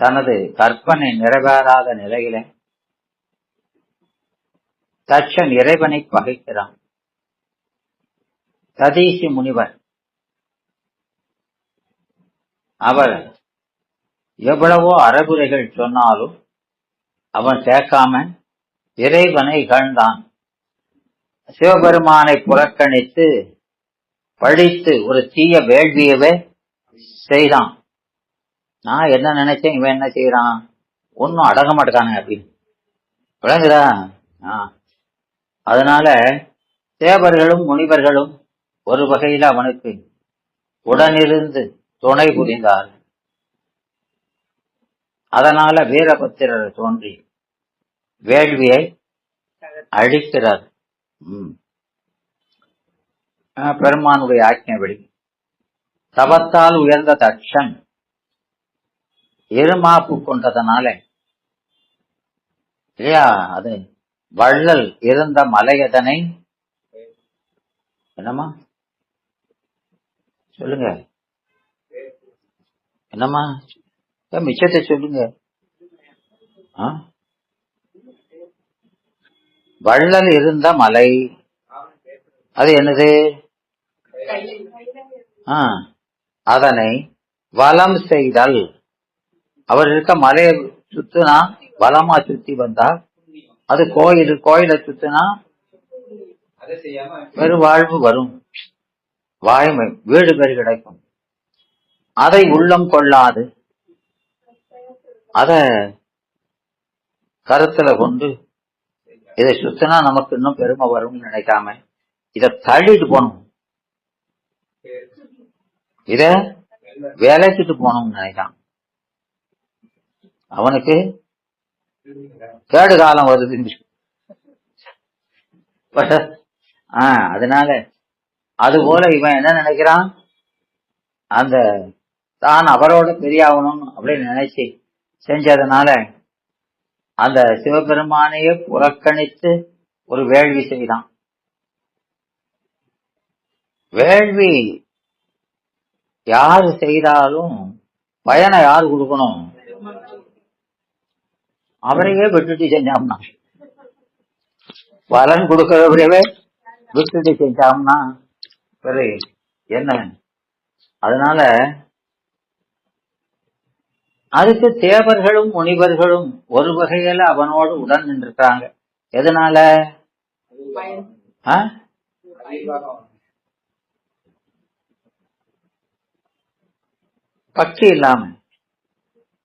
தனது கற்பனை நிறைவேறாத நிலையில தட்சன் இறைவனை பகைக்கிறான். ததீசி முனிவர் அவர் எவ்வளவோ அறகுறைகள் சொன்னாலும் அவன் கேட்காம இறைவனை இகழ்ந்தான். சிவபெருமானை புறக்கணித்து படித்து ஒரு தீய வேள்வியவே செய்தான். நான் என்ன நினைச்சேன், இவன் என்ன செய்யறான், ஒன்னும் அடங்க மாட்டானே அப்படின்னு விளங்குதா? அதனால தேவர்களும் முனிவர்களும் ஒரு வகையில் அவனுக்கு உடனிருந்து துணை புரிந்தார். அதனால வீரபத்திரர் தோன்றி வேள்வியை அழிக்கிறார். பெருமானுடைய ஆజ్ఞைப்படி தவத்தால் உயர்ந்த தட்சன் இருமாப்பு கொண்டதனால இல்லையா, அது வள்ளல் இருந்த மலையதனை என்னமா சொல்லுங்க, என்னம்மா மிச்சத்தை சொல்லுங்க. வள்ளல் இருந்த மலை அது என்னது? அதனை வலம் செய்தல். அவர் இருக்க மலையை சுத்தினா வலமா சுத்தி வந்தா அது கோயிலை சுத்தினா பெருவாழ்வு வரும், வாய்மை வீடு பேரு கிடைக்கும். அதை உள்ளம் கொள்ளாது அத கருத்துல கொண்டு இதை சுத்தினா நமக்கு இன்னும் பெருமை வரும்னு நினைக்காம இத தள்ளிட்டு போகணும், இத வேலைக்கிட்டு போகணும்னு நினைக்கான். அவனுக்கு கேடு காலம் வருது. அதனால அது போல இவன் என்ன நினைக்கிறான், அந்த தான் அவரோட பெரியாகணும் அப்படின்னு நினைச்சு செஞ்சதுனால அந்த சிவபெருமானையே புறக்கணித்து ஒரு வேள்வி செய்தான். வேள்வி யாரு செய்தாலும் பயனை யாரு கொடுக்கணும்? அவரையே விட்டுட்டு செஞ்சோம்னா, பலன் கொடுக்கிறவரையவே விட்டுட்டு செஞ்சோம்னா சரி என்ன? அதனால அதுக்கு தேவர்களும் முனிவர்களும் ஒரு வகையில அவனோடு உடன் நின்றுட்டாங்க. எதனால? பக்தி இல்லாம,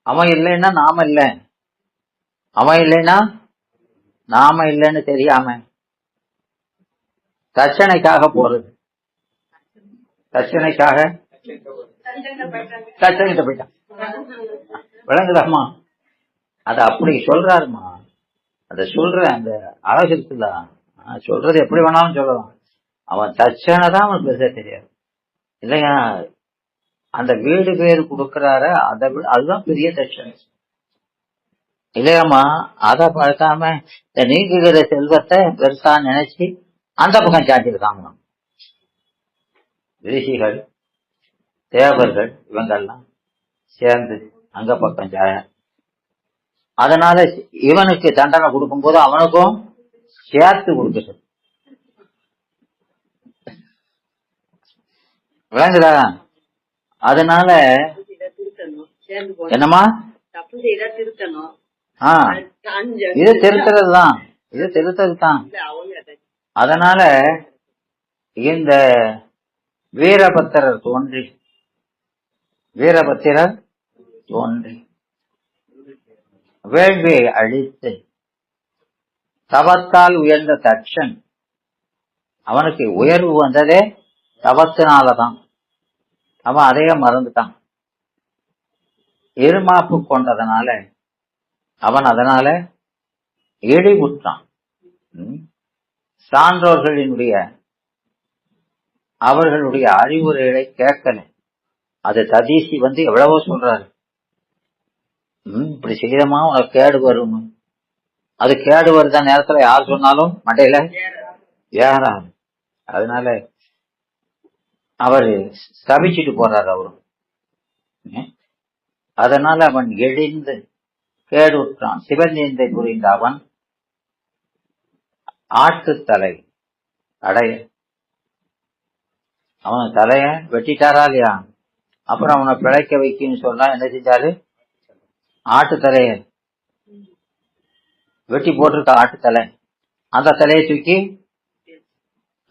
அவன் இல்லைன்னா நாம இல்ல, அவன் இல்லைன்னா நாம இல்லைன்னு தெரியாம தட்சணைக்காக போறது, தட்சணைக்காக தட்சணைகிட்ட போயிட்டான். விளங்குதாம்மா? அத அப்படி சொல்றாருமா, அத சொல்ற அந்த அழகு இருக்குல்ல, சொல்றது எப்படி வேணாலும் சொல்லலாம். அவன் தட்சணை தான் அவனுக்கு பெருசா தெரியாது இல்லையா? அந்த வீடு பேரு கொடுக்கறாரு, அதுதான் பெரிய தட்சணை இல்லையாம்மா? அதை பார்க்காம இந்த நீக்குகிற செல்வத்தை பெருசா நினைச்சு அந்த பக்கம் சாட்டியிருக்காங்க. ரிஷிகள், தேவர்கள் இவங்கெல்லாம் சேர்ந்து அங்க பக்கம் சாய, அதனால இவனுக்கு தண்டனை கொடுக்கும் போது அவனுக்கும் சேர்த்து கொடுக்குது. விளங்குதா? அதனால என்னமா இது திருத்துறது தான், இது திருத்தது தான். அதனால இந்த வீரபத்திரர் தோன்றி, வீரபத்திரர் தோன்றி வேள்வியை அழித்து தவத்தால் உயர்ந்த தட்சன், அவனுக்கு உயர்வு வந்ததே தவத்தினாலதான். அவன் அதையே மறந்துட்டான். இருமாப்பு கொண்டதனால அவன் அதனால இடிவுற்றான். சான்றோர்களினுடைய அவர்களுடைய அறிவுரைகளை கேட்கல. அது ததீசி எவ்வளவோ சொல்றாரு, இப்படி செய்தமா உனக்கு கேடு வரும். அது கேடு வருத நேரத்துல யார் சொன்னாலும் மண்டையில ஏறாது. அதனால அவரு சபிச்சுட்டு போறாரு அவரும். அதனால அவன் எழுந்து கேடுற்றான். சிவநீந்தை புரிந்த அவன் ஆட்டுத்தலை அடைய, அவன் தலைய வெட்டிட்டாரா இல்லையா? அப்புறம் அவனை பிழைக்க வைக்கன்னு சொன்னா என்ன செஞ்சாரு? ஆட்டுத்தலைய வெட்டி போட்டிருக்க ஆட்டுத்தலை, அந்த தலையை தூக்கி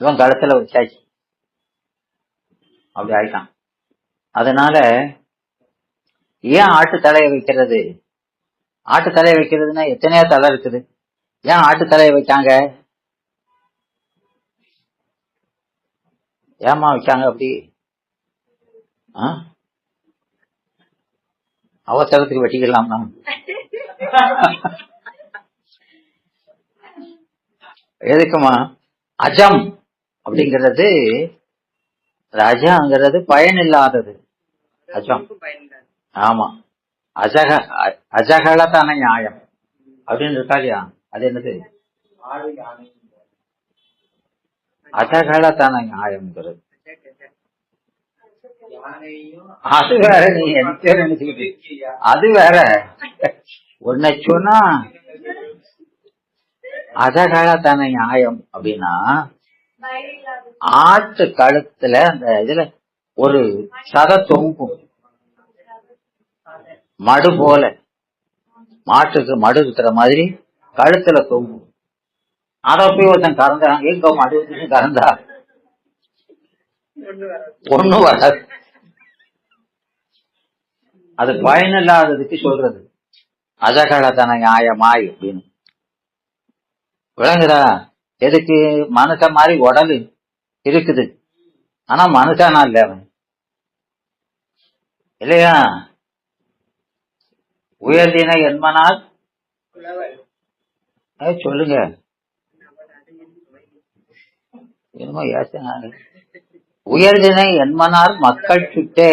இவன் கழுத்துல வச்சாச்சு. அப்படி ஆயிட்டான். அதனால ஏன் ஆட்டு தலையை வைக்கிறது? ஆட்டு தலையை வைக்கிறதுன்னா எத்தனையோ தலை இருக்குது, ஏன் ஆட்டு தலையை வைக்காங்க? ஏமா வைக்காங்க அப்படி? அவசரத்துக்கு வெட்டிக்கலாம் தான். எதுக்குமா? அஜம் அப்படிங்கிறது, அஜங்கிறது பயன் இல்லாதது. அஜம், ஆமா. அஜகலதான நியாயம் அப்படின்னு இருக்கா இல்லையா? அது என்னது? அஜகலதான நியாயம்ங்கிறது அது வேற. நீ என்ன நினைச்சுக்கிட்டு அது வேற. உன்னை சொன்னா அஜகலதான நியாயம் அப்படின்னா, ஆட்டு கழுத்துல அந்த இதுல ஒரு சத தொங்கும், மடு போல, மாட்டுக்கு மடு இருக்கிற மாதிரி கழுத்துல தொங்கும். அத போய் ஒருத்தன் கறந்தாங்க, எங்க மடு கறந்தா ஒண்ணு வராது. அது பயனில்லாததுக்கு சொல்றது அஜகலதான நியாயமாய் அப்படின்னு. விளங்குதா? எதுக்கு? மனுஷ மாதிரி உடல் இருக்குது, ஆனா மனுஷனா இல்ல அவன் இல்லையா? உயர்தினை என்மனார் சொல்லுங்க, என்னமோ யோசனை. உயர்தினை என்மனார் மக்கள் சுட்டே.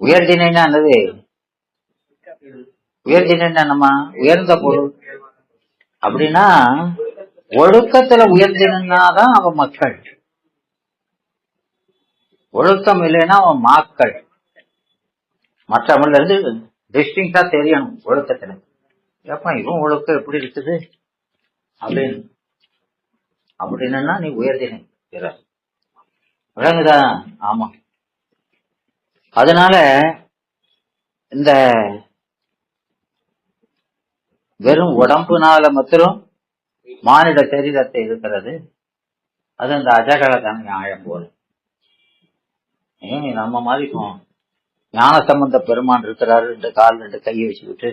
உயர்தினைன்னா என்னது? உயர்தினைன்னா என்னமா? உயர்ந்த பொருள் அப்படின்னா ஒழுக்கத்துல உயர்ந்தினாதான் அவன் மக்கள், ஒழுக்கம் இல்லைன்னா அவன் மாக்கள். மற்றவங்கள இருந்து டிஸ்டிங்டா தெரியணும் ஒழுக்கத்துல. ஏப்பா இவன் ஒழுக்கம் எப்படி இருக்குது அப்படின்னு, அப்படின்னா நீ உயர்தினை. விளங்குதா? ஆமா. அதனால இந்த வெறும் உடம்புனால மாத்திரம் மானிட சரீரத்தை இருக்கிறது, அது அந்த அஜகலதான நியாயம் போல. நம்ம மாதிரி ஞானசம்பந்த பெருமான் இருக்கிறாரு, 2 கால் 2 கையை வச்சுக்கிட்டு.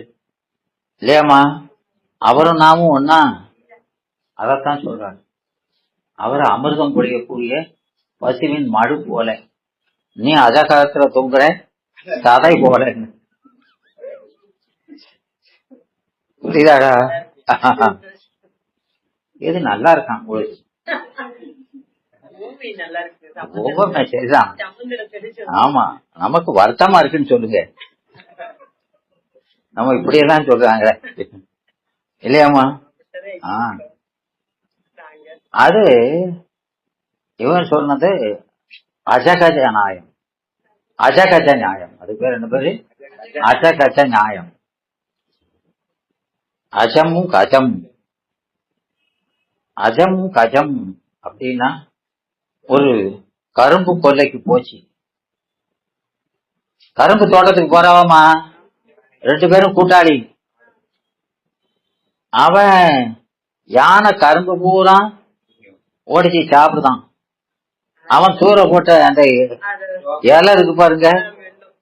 இல்லையாமா? அவரும் நாமும் ஒன்னா. அதத்தான் சொல்றாரு. அவர் அமிர்தம் பொழியக்கூடிய பசுவின் மடு போல, நீ அஜகாலத்துல தொங்குற சதை போல. புரியுதாடா? இது நல்லா இருக்கான் உங்களுக்கு. ஒவ்வொரு மெசேஜ்தான். ஆமா, நமக்கு வருத்தமா இருக்குன்னு சொல்லுங்க. நம்ம இப்படியெல்லாம் சொல்றாங்க இல்லையாமா? அது இவன் சொன்னது அஜகஜ நியாயம். அஜகஜ நியாயம், அது பேர் என்ன பேரு? அஜகஜ நியாயம். அஜமும் கஜம். அஜமும் கஜம் அப்படின்னா, ஒரு கரும்பு கொல்லைக்கு போச்சு. கரும்பு தோட்டத்துக்கு போறவமா 2 பேரும் கூட்டாளி. அவன் யானை கரும்பு பூரா ஓடிச்சு சாப்பிடுதான். அவன் தூர போட்ட அந்த இலை இருக்கு பாருங்க,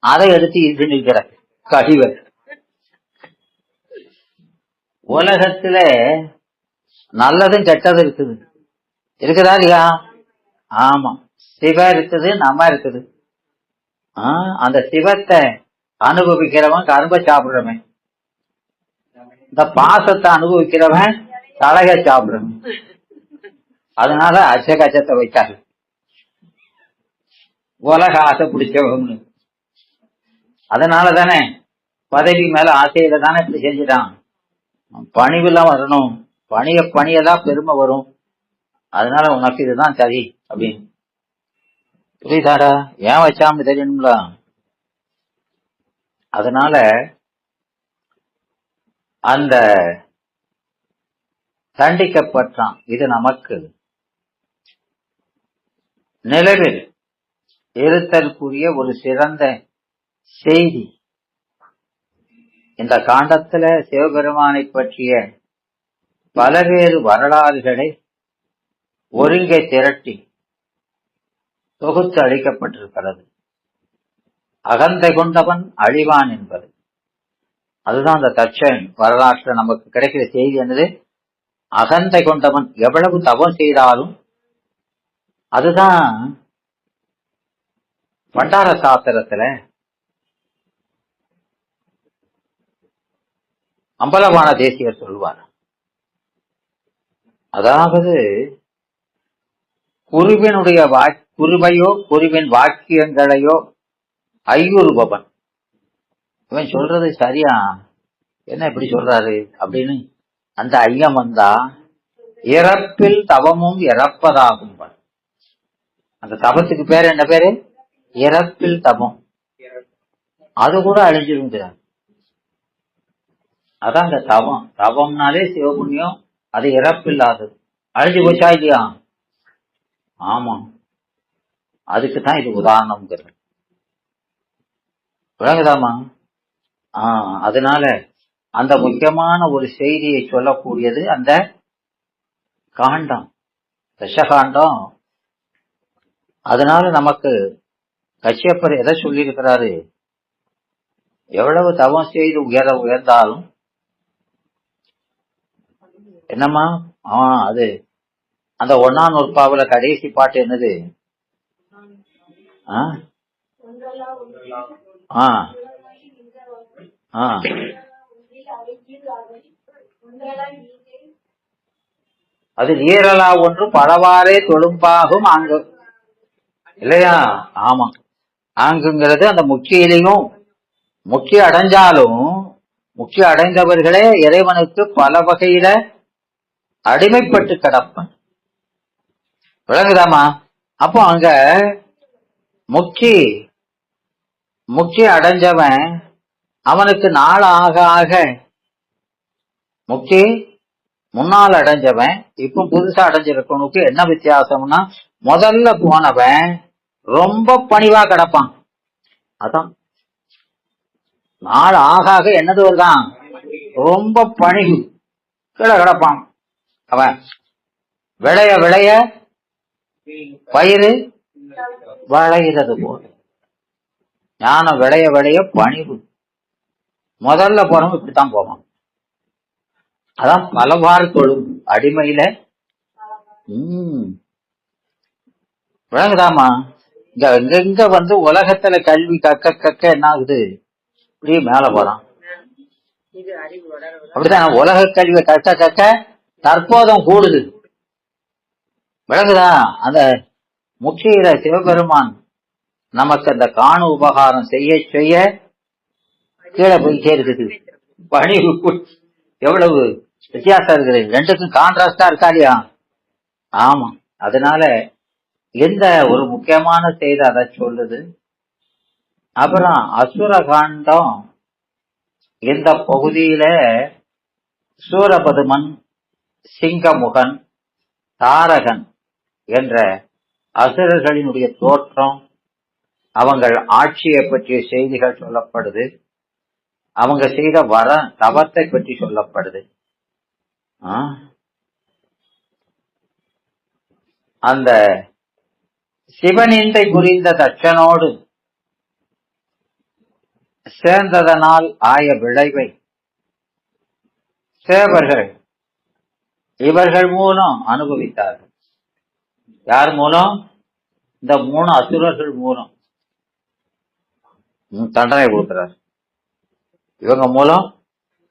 அதை எடுத்து இது நிற்கிற கழிவை. உலகத்துல நல்லதும் கெட்டதும் இருக்குது. இருக்குதா இல்லையா? ஆமா, சிவ இருக்குது, நம்ம இருக்குது. அந்த சிவத்தை அனுபவிக்கிறவன் கரும்பை சாப்பிடுறவன், இந்த பாசத்தை அனுபவிக்கிறவன் தலகை சாப்பிடுறவன். அதனால அச்சகச்சத்தை வைக்காது. உலக ஆசை பிடிச்சவங்க. அதனால தானே பதவி மேல ஆசையில தானே இப்படி செஞ்சுட்டான். பணிவுலாம் வரணும், பணியதான் பெருமை வரும். அதனால உனக்கு இதுதான் சரி அப்படின்னு. புரியுதாடா? ஏன் வச்சாம தெரியணும்ல. அதனால அந்த தண்டிக்கப்பட்டான். இது நமக்கு நிலவில் இருத்தற்குரிய ஒரு சிறந்த செய்தி. இந்த காண்டத்துல சிவபெருமானை பற்றிய பலவேறு வரலாறுகளை ஒருங்கே திரட்டி தொகுத்து அளிக்கப்பட்டிருக்கிறது. அகந்தை கொண்டவன் அழிவான் என்பது அதுதான் அந்த தட்சன் வரலாற்றுல நமக்கு கிடைக்கிற செய்தி. என்னது? அகந்தை கொண்டவன் எவ்வளவு தவம் செய்தாலும், அதுதான் பண்டார சாஸ்திரத்துல அம்பலவான தேசியர் சொல்வார். அதாவது குருவினுடைய குருவையோ குருவின் வாக்கியங்களையோ ஐயுறுபவன். இவன் சொல்றது சரியா, என்ன இப்படி சொல்றாரு அப்படின்னு அந்த ஐயம் வந்தா, இறப்பில் தவமும் இறப்பதாகும். அந்த தவத்துக்கு பேர் என்ன பேரு? இறப்பில் தவம். அது கூட அழிஞ்சிருக்கிறார். அதான் அந்த தவம். தவம்னாலே சிவபுண்ணியம், அது இறப்பில்லாதது. அழிஞ்சு போச்சா இல்லையா? ஆமா, அதுக்குதான் இது உதாரணம்ங்கிறது. விளங்குதாமா? அதனால அந்த முக்கியமான ஒரு செய்தியை சொல்லக்கூடியது அந்த காண்டம், தசகாண்டம். அதனால நமக்கு கச்சியப்பர் எதை சொல்லி இருக்கிறாரு? எவ்வளவு தவம் செய்து உயர்ந்தாலும் என்னம்மா அது அந்த 1ஆம் நூற்பாவுல கடைசி பாட்டு என்னது? அது ஈரலா ஒன்று பலவாறே தொழும்பாகும் ஆங்கு இல்லையா? ஆமா, ஆங்குங்கிறது அந்த முக்கியிலையும் முக்கிய அடைஞ்சாலும், முக்கிய அடைந்தவர்களே இறைவனுக்கு பல வகையில அடிமைப்பட்டு கிடப்பன். விளங்குதாமா? அப்போ அங்க முக்கிய அடைஞ்சவன் அவனுக்கு நாள் ஆக ஆக முக்கிய முன்னால் அடைஞ்சவன் இப்ப புதுசா அடைஞ்சிருக்கவனுக்கு என்ன வித்தியாசம்னா, முதல்ல போனவன் ரொம்ப பணிவா கிடப்பான். அதான் நாள் ஆக ஆக என்னது வருதான், ரொம்ப பணிவு கீழே கிடப்பான். அவன் விளைய விளைய பயிறு வளைகிறது போல. ஞானம் விளைய விளைய பணிவு. முதல்ல போறவங்க இப்படித்தான் போவான். அதான் பலவாறு தொழும் அடிமையில. விளங்குதாமா? இங்க வந்து உலகத்துல கல்வி கக்க கக்க என்ன ஆகுது, இப்படி மேல போறான். அப்படிதான் உலக கல்வியை கக்க கக்க தற்போதம் கூடுது. விளங்குதா? அந்த முக்கிய சிவபெருமான் நமக்கு அந்த காணு உபகாரம் செய்ய செய்ய கீழே போய் சேர்க்குது. பணிவு எவ்வளவு வித்தியாசம் இருக்குது, ரெண்டுக்கும் கான்ட்ராஸ்டா இருக்கா இல்லையா? ஆமா. அதனால எந்த ஒரு முக்கியமான செய்தி அதை சொல்லுது. அப்புறம் அசுர காண்டம் இந்த பகுதியில சூரபதுமன், சிங்கமுகன், தாரகன் என்ற அசுரர்களினுடைய தோற்றம், அவங்கள் ஆட்சியை பற்றிய செய்திகள் சொல்லப்படுது. அவங்க செய்த வர தவத்தை பற்றி சொல்லப்படுது. அந்த சிவனிந்தை புரிந்த தட்சனோடு சேர்ந்ததனால் ஆய விளைவை சேவர்கள் இவர்கள் மூலம் அனுபவித்தார்கள். யார் மூலம்? இந்த 3 அசுரர்கள் மூலம் தண்டனை கொடுக்கிறார். இவங்க மூலம்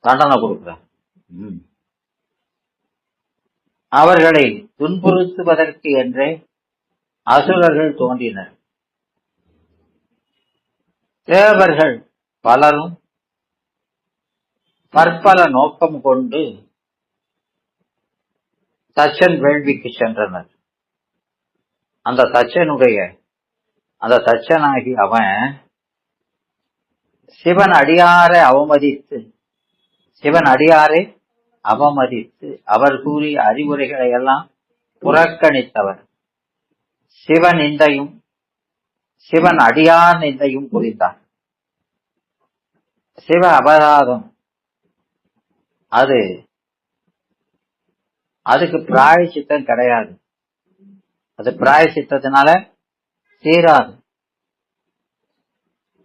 தண்டனை கொடுக்கிறார். அவர்களை துன்புறுத்துவதற்கு என்றே அசுரர்கள் தோன்றினர். தேவர்கள் பலரும் பற்பல நோக்கம் கொண்டு தச்சன் வேள்விக்கு சென்றனர். அந்த தச்சனாகி அவன் சிவன் அடியாரை அவமதித்து அவர் கூறிய அறிவுரைகளை எல்லாம் புறக்கணித்தவர். சிவன் அடியார் நிந்தையும் புரிந்தார். சிவ அபராதம் அதுக்கு பிராயச்சித்தம் கிடையாது. அது பிராயச்சித்தத்தினால தீராது.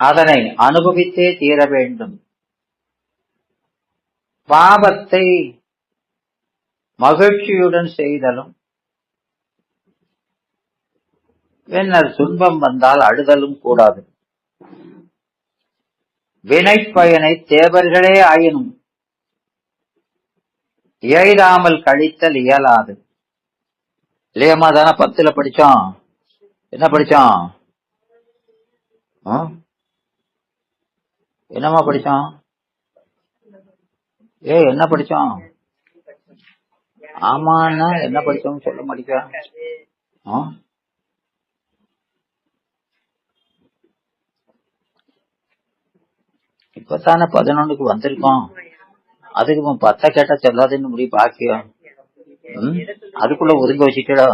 அதனை அனுபவித்தே தீர வேண்டும். பாவத்தை மகிழ்ச்சியுடன் செய்தலும், பின்னர் துன்பம் வந்தால் அழுதலும் கூடாது. வினை பயனை தேவர்களே ஆயினும் எய்தாமல் கழித்தல் இயலாது. இல்லையம்மா? தானே 10ல படிச்சோம். என்ன படிச்சோம்? என்னம்மா படிச்சோம்? என்ன படிச்சோம்? ஆமாண்ணா என்ன படிச்சோம் சொல்ல மாட்டேங்க. இப்பதானே 11க்கு வந்திருக்கோம். அதுக்கு 10 கேட்டா சொல்லாதுன்னு முடிவு பாக்கியம். அதுக்குள்ள ஒதுங்க வச்சுட்டா.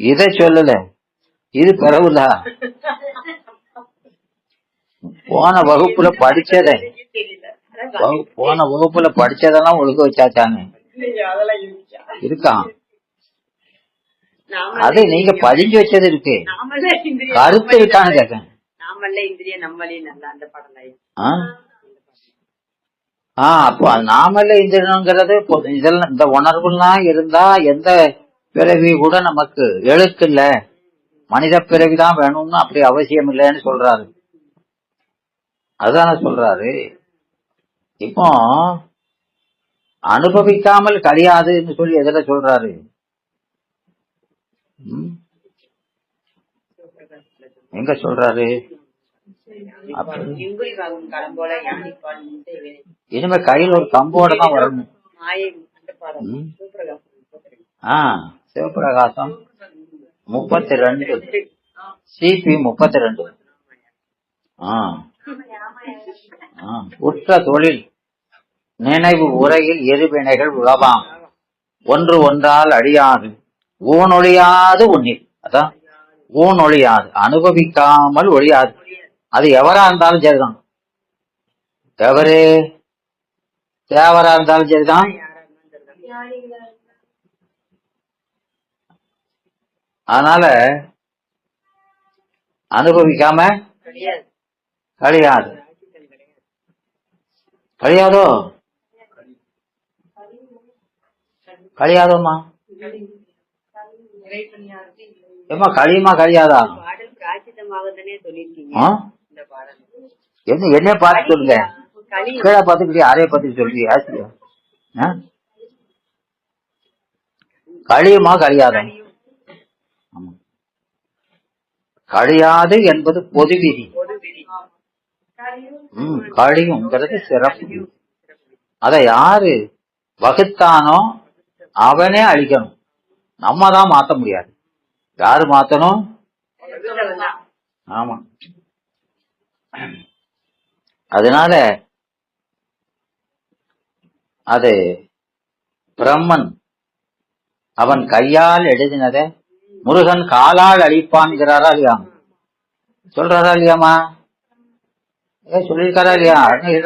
இத சொல்லல, இது பரவுல. போன வகுப்புல படிச்சதெல்லாம் ஒழுங்க வச்சாச்சாங்க இருக்கான். அது நீங்க பதிஞ்சு வச்சது இருக்கு, கருத்து இருக்கான்னு கேட்க. அப்போ நாமல்ல இந்திரனுங்கிறது இதெல்லாம் இந்த உணர்வுலாம் இருந்தா எந்த பிறவி கூட நமக்கு எழுத்து இல்ல, மனித பிறவிதான் வேணும்னு அப்படி அவசியம் இல்லைன்னு சொல்றாரு. அதுதான சொல்றாரு. இப்போ அனுபவிக்காமல் கழியாதுன்னு சொல்லி எதுல சொல்றாரு? எங்க சொல்றாரு? இனிமே கையில் ஒரு கம்போட தான் வரணும். சிவபிரகாசம் 32 CP 32. உற்ற தொழில் நினைவு உரையில் எரிவினைகள் உழவாம், ஒன்று ஒன்றால் அழியாது, ஊனொழியாது உன்னில். அதான் ஊனொழியாது, அனுபவிக்காமல் ஒழியாது. அது எவரா இருந்தாலும் சரிதான், தேவரா இருந்தாலும் சரிதான். அதனால அனுபவிக்காம கழியாது. கழியாதோ? கழியாதோமா? ஏமா கழியுமா கழியாதா? என்ன பார்த்து சொல்லுங்க. கீழே பார்த்துக்கிட்டே அறைய பத்தி சொல்றீங்க. கழியுமா கழியாதா? கழியாது என்பது பொது விதி. கழியுங்கிறது சிறப்பு. அதை யாரு வகுத்தானோ அவனே அழிக்கணும். நம்ம தான் மாத்த முடியாது. யாரு மாத்தணும்? ஆமா. அதனால அது பிரம்மன் அவன் கையால் எழுதினத முருகன் காலால் அழிப்பான்கிறாரா இல்லையா? சொல்றாரா இல்லையாமா? சொல்லிருக்காரா இல்லையா?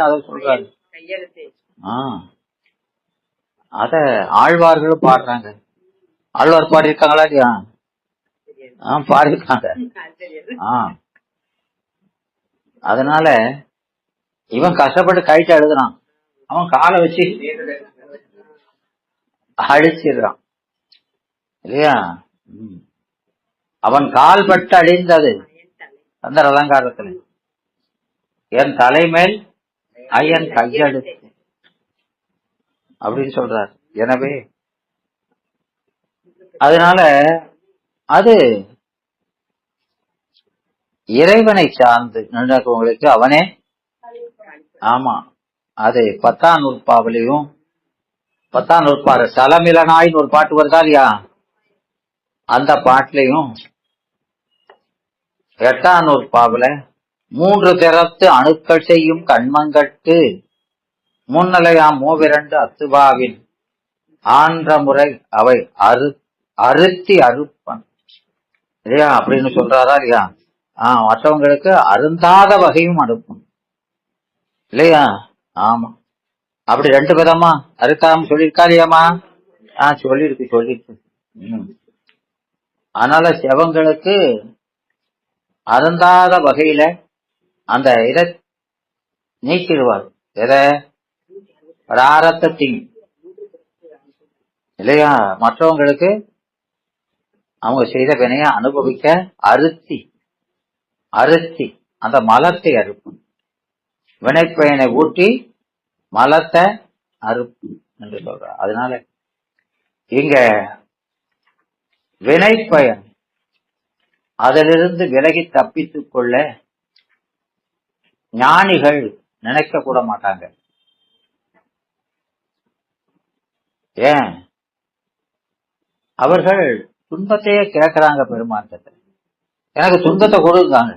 அதை சொல்றாரு. அத ஆழ்வார்களும் பாடுறாங்க. ஆழ்வார் பாடியிருக்காங்களா இல்லையா? பாடியிருக்காங்க. அதனால இவன் கஷ்டப்பட்டு கைட்டு எழுதுறான், அவன் காலை வச்சு அழிச்சிடுறான் இல்லையா? அவன் கால் பட்டு அழிந்தது அந்த அலங்காரத்துல. என் தலைமேல் ஐயன் கையெழுத்து அப்படின்னு சொல்றார். எனவே அதனால அது இறைவனை சார்ந்து நடக்கவங்களுக்கு அவனே. ஆமா, அது 10ஆம் நூற்பாவிலையும் 10ஆம் நூற்பாடு சலமிலனாய்னு ஒரு பாட்டு வருதா இல்லையா? அந்த பாட்டுலையும் 8ஆம் நூற்பாவுல 3 திறத்து அணுக்கள் செய்யும் கண்மங்கட்டு முன்னலையாம் மூவிரண்டு அத்துவாவின் ஆன்ற முறை அவை அறுத்தி அறுப்பன் இல்லையா அப்படின்னு சொல்றாரா இல்லையா? மற்றவங்களுக்கு அருந்தாத வகையும் அனுப்பும் இல்லையா? ஆமா, அப்படி 2 விதமா அறுக்காம சொல்லிருக்கா இல்லையாமா? சொல்லிருக்கு. அதனால செவங்களுக்கு அருந்தாத வகையில அந்த இதை நீக்கிடுவார். எதை? பிராரத்தத்தின் இல்லையா? மற்றவங்களுக்கு அவங்க செய்த வினைய அனுபவிக்க அறுத்தி அந்த மலத்தை அறுப்பும். வினைப்பயனை ஊட்டி மலத்தை அறுப்பும் என்று சொல்றார். அதனால இங்க வினைப்பயன் அதிலிருந்து விலகி தப்பித்துக் கொள்ள ஞானிகள் நினைக்க கூட மாட்டாங்க. ஏன்? அவர்கள் துன்பத்தையே கேட்கிறாங்க. பெருமாற்றத்தை எனக்கு துன்பத்தை கொடுக்காங்க.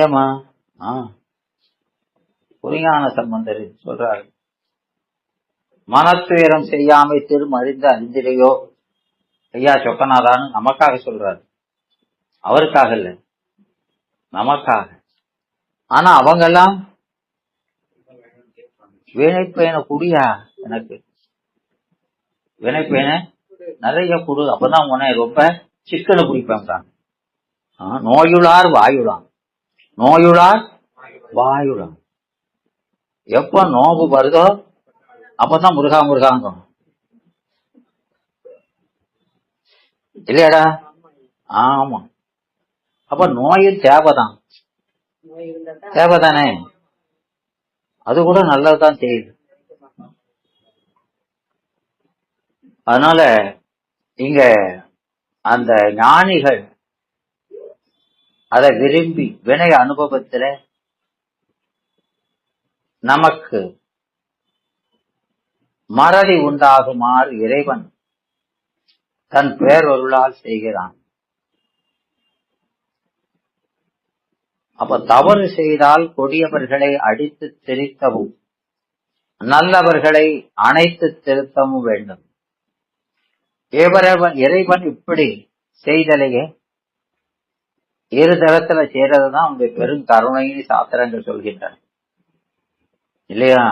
ஏமா புரியான சம்பந்தர் சொல்றாரு, மனத்துயரம் செய்யாமை திருமறிந்த அறிந்திரையோ. ஐயா சொக்கநாதான்னு நமக்காக சொல்றாரு, அவருக்காக இல்ல, நமக்காக. ஆனா அவங்க எல்லாம் வினைப்பயனை குடியா, எனக்கு வினைப்பயனை நிறைய குடு, அப்பதான் உன்னை ரொம்ப சிக்கனை குடிப்பேன். நோயுளார் வாயுளார் எப்ப நோவு வருதோ அப்பதான் முருகாங்க இல்லையாடா? ஆமா, அப்ப நோயும் தேவைதானே, அது கூட நல்லதுதான் செய்யுது. அதனால இங்க அந்த ஞானிகள் அதை விரும்பி வினை அனுபவத்துல நமக்கு மறதி உண்டாகுமாறு இறைவன் தன் பேரொருளால் செய்கிறான். அப்ப தவறு செய்தால் கொடியவர்களை அடித்து திருத்தவும் நல்லவர்களை அணைத்து திருத்தவும் வேண்டும். இறைவன் இப்படி செய்தலையே இரு தரத்துல செய்யறதுதான் அவனுடைய பெரும் கருணைன்னு சாத்திரங்கள் சொல்கின்றன இல்லையா?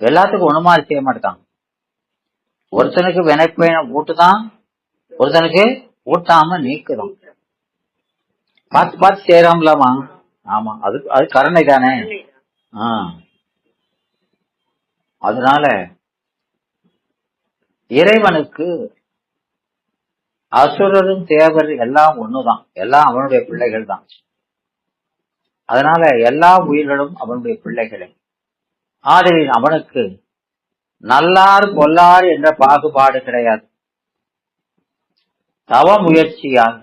எல்லாத்துக்கும் ஒண்ணு மாதிரி செய்ய மாட்டான். ஒருத்தனுக்கு வினைப்பயனை போட்டுதான் ஒருத்தனுக்கு ஊட்டாம நீக்குறோம். பார்த்து பார்த்து செய்யறாம்லாமா? ஆமா, அது அது கருணை தானே. அதனால இறைவனுக்கு அசுரரும் தேவர் எல்லாம் ஒண்ணுதான், எல்லாம் அவனுடைய பிள்ளைகள் தான். அதனால எல்லா உயிர்களும் அவனுடைய பிள்ளைகளே. ஆதலின் அவனுக்கு நல்லார் கொல்லார் என்ற பாகுபாடு கிடையாது. தவ முயற்சியால்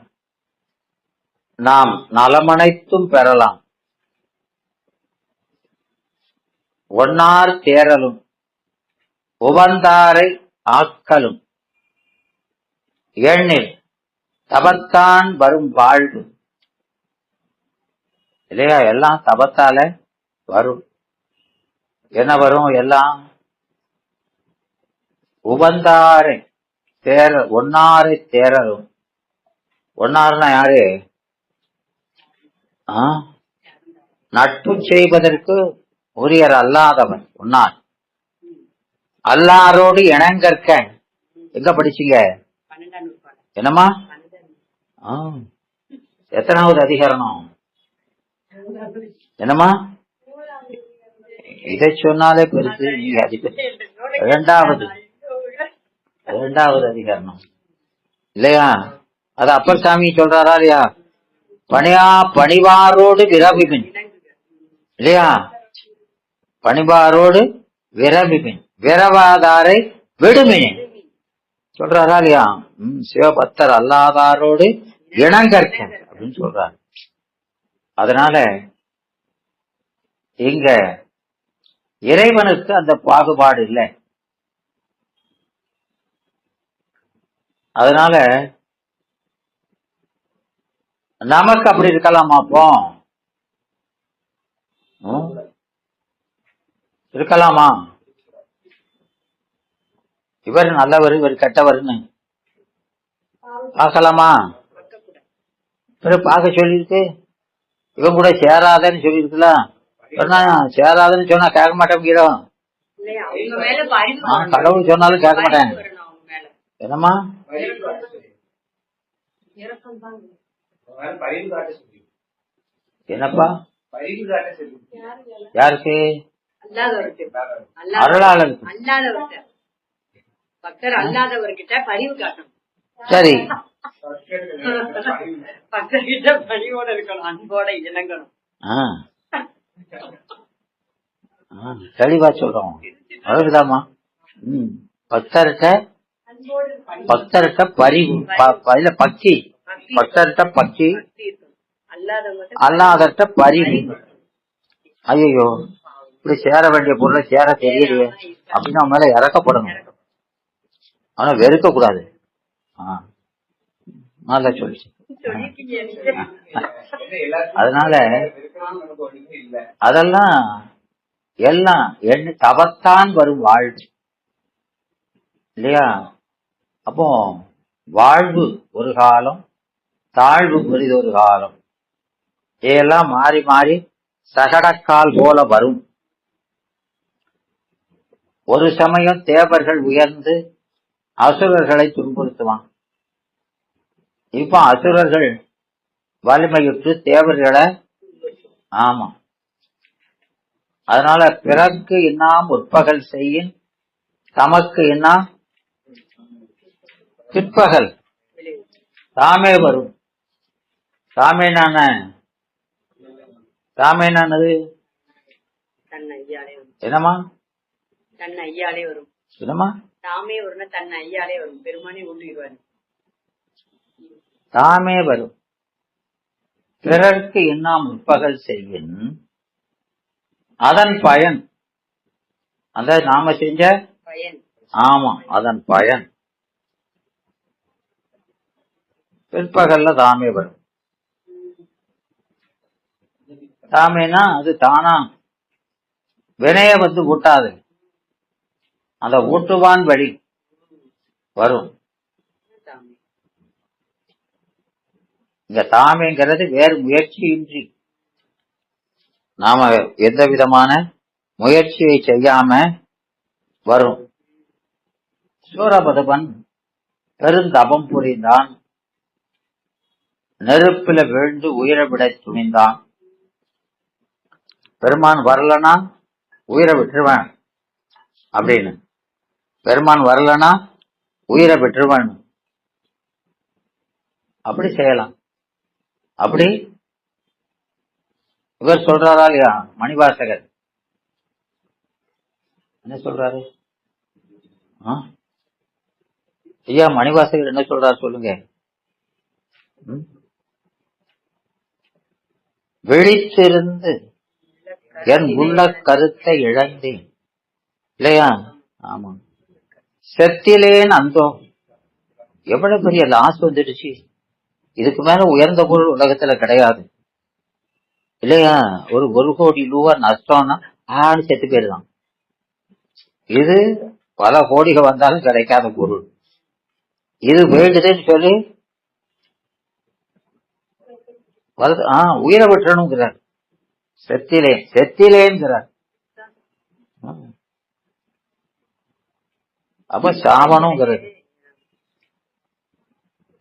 நாம் நலமனைத்தும் பெறலாம். ஒன்னார் தேரலும் உவந்தாரை ஆக்கலும் எண்ணில் தபத்தான் வரும் வாழ்வு. இல்லையா? எல்லாம் தபத்தால வரும். என்ன வரும்? எல்லாம் உவந்தாரை தேர ஒன்னாரை தேரலும். ஒன்னார்னா யாரு? நட்பு செய்வதற்கு உரியர் அல்லாதவன் ஒன்னார். அல்லாரோடு இணங்கற்க. எங்க படிச்சீங்க? என்னம்மா? எத்தனாவது அதிகரணம்? என்னம்மா? இதை சொன்னாலே பெருசு. இரண்டாவது அதிகரணம் இல்லையா? அது அப்பர் சாமி சொல்றாரா இல்லையா? பணிவாரோடு விரவிபின் இல்லையா? பணிவாரோடு விரவிபின் விரவாதாரை விடுமின் சொல்றாரா இல்லையா? சிவபக்தர் அல்லாதாரோடு இணங்கற்க அப்படின்னு சொல்றாரு. அதனால இங்க இறைவனுக்கு அந்த பாகுபாடு இல்லை. அதனால நமக்கு அப்படி இருக்கலாமா? அப்போ இருக்கலாமா? இவர் நல்லவர் இவர் கெட்டவர்னு பார்க்கலாமா? பார்க்க சொல்லிருக்கு. இவன் கூட சேராதன்னு சொல்லிருக்கலாம். சேராதன்னு சொன்னா கேட்க மாட்டேன். கடவுள் சொன்னாலும் கேட்க மாட்டேன். என்னம்மா? என்னப்பா? யாருக்கு? அருளாளருக்கு. சரி, தெளிவா சொல்றோம். அழகுதாமா. பக்தர்கிட்ட பரிவு, பக்தி. பக்தர்கிட்ட பக்தி, அல்லாதட்ட பரிவு. ஐயோ, இப்படி சேர வேண்டிய பொருளை சேர தெரியலையே அப்படின்னு அவன் மேல இறக்கப்படணும். அவனை வெறுக்க கூடாது. நல்லா சொல்லிச்சு. அதனால அதெல்லாம் எல்லாம் எண்ணி தவத்தான் வரும் வாழ்வு இல்லையா? அப்போ வாழ்வு ஒரு காலம், தாழ்வு பெரிதொரு காலம், இதெல்லாம் மாறி மாறி சகடக்கால் போல வரும். ஒரு சமயம் தேவர்கள் உயர்ந்து அசுரர்களை துன்புறுத்துவான். இப்ப அசுரர்கள் வலிமையுற்று தேவர்களை, ஆமா. அதனால பிறர்க்கு இன்னாம் உட்பகல் செய்யின் தமக்கு இன்னா பிற்பகல் தாமே வரும். தாமேனானது என்னமா? தன் ஐயாலே வரும். என்னமா? தாமே வரும். தன் ஐயாலே வரும். பெருமானே ஊட்டுகிறார். தாமே வரும். பிறர்க்கு இன்னாம் உட்பகல் செய்யின் அதன் பயன், அந்த நாம செஞ்ச பயன். ஆமா, அதன் பயன் பிற்பகல்ல தாமே வரும். தாமேனா அது தானா வினைய வந்து ஊட்டாது, அந்த ஊட்டுவான் வழி வரும். இங்க தாமேங்கிறது வேறு முயற்சியின்றி, நாம எந்த விதமான முயற்சியை செய்யாம வரும். சூரபதவன் பெருந்தபம் புரிந்தான். நெருப்புல விழுந்து உயிரை விட துணிந்தான். பெருமான் வரலனா உயிரை விட்டுருவேன் அப்படின்னு. பெருமான் வரலனா உயிரை விட்டுருவேன். அப்படி செய்யலாம். அப்படி இவர் சொல்றாரா இல்லையா? மணிவாசகர் என்ன சொல்றாரு? ஐயா மணிவாசகர் என்ன சொல்றாரு சொல்லுங்க. விழித்திருந்து என் உள்ள கருத்தை இழந்தேன் இல்லையா? ஆமா. செத்திலேன் அந்தோ. எவ்வளவு பெரிய லாஸ் வந்துடுச்சு. இதுக்கு மேல உயர்ந்த பொருள் உலகத்துல கிடையாது இல்லையா? ஒரு 1 கோடி ரூபாய் நஷ்டம்னா ஆடு செத்து போயிருதான். இது பல கோடிகள் வந்தாலும் கிடைக்காத பொருள். இது வேண்டுதுன்னு சொல்லி உயிரை விட்டுறணுங்கிறார். செத்திலேங்கிறார். அப்ப சாவணுங்கிறது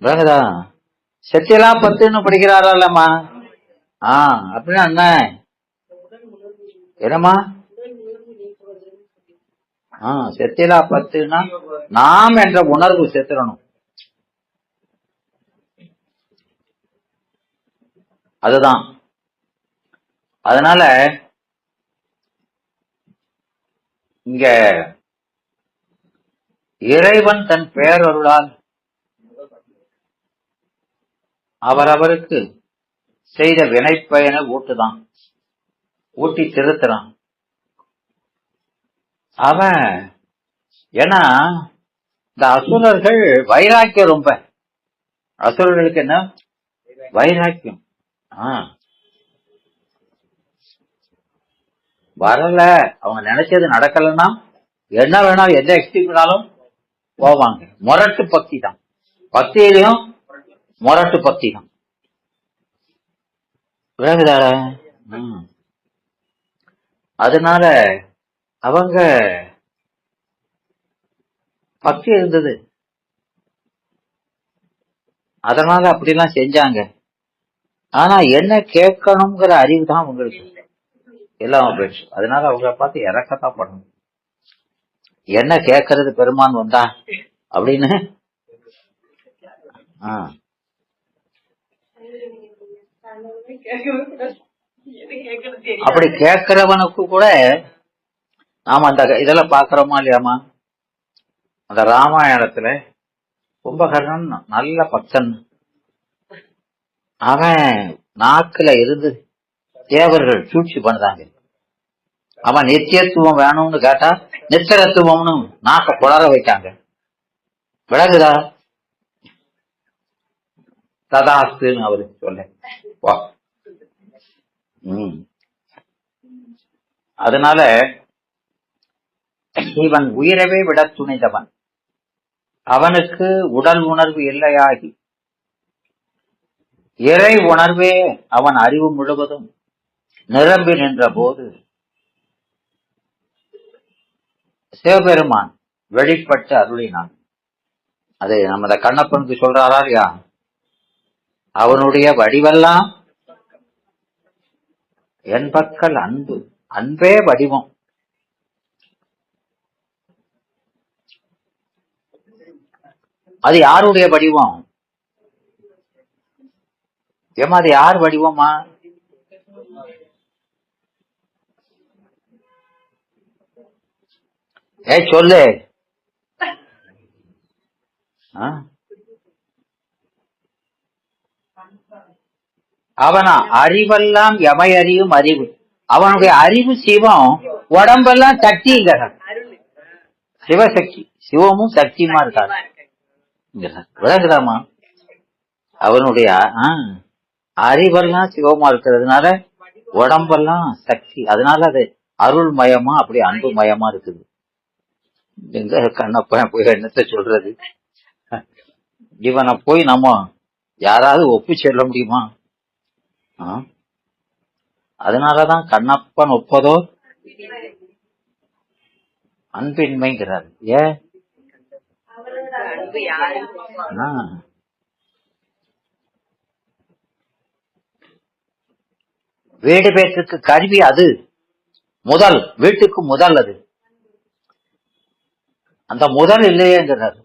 விளங்குதா? செத்திலா 10ன்னு படிக்கிறாரா இல்லம்மா? அப்படின்னா என்ன என்னம்மா? செத்திலா 10ன்னா நாம் என்ற உணர்வு செத்துறணும். அதுதான். அதனால இங்க இறைவன் தன் பேரருளால் அவரவருக்கு செய்த வினைப்பயனை ஊட்டுதான், ஊட்டி திருத்துறான் அவன். ஏன்னா இந்த அசுரர்கள் வைராக்கியம் ரொம்ப. அசுரர்களுக்கு என்ன வைராக்கியம். வரல, அவங்க நினைச்சது நடக்கலன்னா என்ன வேணாலும் எந்த எக்ஸ்ட்ரீம் வேணாலும் போவாங்க. முரட்டு பக்தி தான். பக்தியிலையும் முரட்டு பக்தி தான். விளங்குதார? அதனால அவங்க பக்தி இருந்தது. அதனால அப்படிலாம் செஞ்சாங்க. ஆனா என்ன கேட்கணுங்கிற அறிவு தான் அவங்களுக்கு எல்லாம் போயிடுச்சு. அதனால அவங்கள பார்த்து இறக்கத்தான் பண்ணணும். என்ன கேட்கறது பெருமான் வந்தா அப்படின்னு. அப்படி கேட்கிறவனுக்கு கூட நாம அந்த இதெல்லாம் பாக்குறோமா இல்லையாமா? அந்த ராமாயணத்துல கும்பகர்ணன் நல்ல பக்தன். அவன் நாக்குல இருந்து தேவர்கள் சூழ்ச்சி பண்ணாங்க. அவன் நித்தியத்துவம் வேணும்னு கேட்டா நித்திரத்துவம்னு நாக்க குளர வைக்காங்க. விளங்குதா? ததாஸ்துன்னு அவரு சொல்ல. அதனால இவன் உயிரவே விட துணிந்தவன். அவனுக்கு உடல் உணர்வு இல்லையாகி இறை உணர்வே அவன் அறிவு முழுவதும் நிரம்பி நின்ற போது சிவபெருமான் வெளிப்பட்டு அருளினான். அது நம்ம கண்ணப்பனுக்கு சொல்றாரா இல்லையா? அவனுடைய வடிவெல்லாம் என்பக்கல் அன்பு, அன்பே வடிவம். அது யாருடைய வடிவம்? ஏமா அது யார் வடிவமா? சொல்லு. அவனா அறிவெல்லாம் எமை அறியும் அறிவு. அவனுடைய அறிவு சிவம், உடம்பெல்லாம் சக்திங்க. சிவசக்தி, சிவமும் சக்தியுமா இருக்காரு. விளங்குதாமா? அவனுடைய அறிவெல்லாம் சிவமா இருக்கிறதுனால உடம்பெல்லாம் சக்தி. அதனால அது அருள் மயமா, அப்படி அன்பு மயமா இருக்குது. எங்க கண்ணப்பன் போய் என்னத்த சொல்றது? இவனை போய் நம்ம யாராவது ஒப்பு சொல்ல முடியுமா? அதனாலதான் கண்ணப்பன் ஒப்பதோ அன்பின்மைங்கிறார். ஏன்? வீடு பேற்றுக்கு கருவி அது, முதல் வீட்டுக்கு முதல் அது. அந்த முதல் இல்லையேங்கிறார்.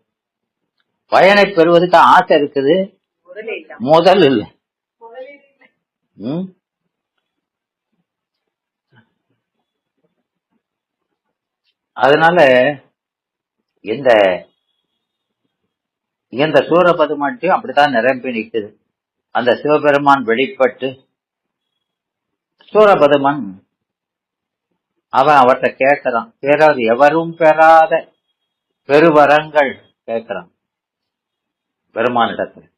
பயனை பெறுவதற்கு ஆசை இருக்குது, முதல் இல்லை. அதனால இந்த இந்த சூரபதுமாட்டியும் அப்படித்தான் நிரம்பி நிற்குது. அந்த சிவபெருமான் வெளிப்பட்டு சூரபதுமன் அவன் அவர்கிட்ட கேட்கிறான், பேராது எவரும் பெறாத பெருவரங்கள் கேட்கிறான் பெருமானிடத்தில்.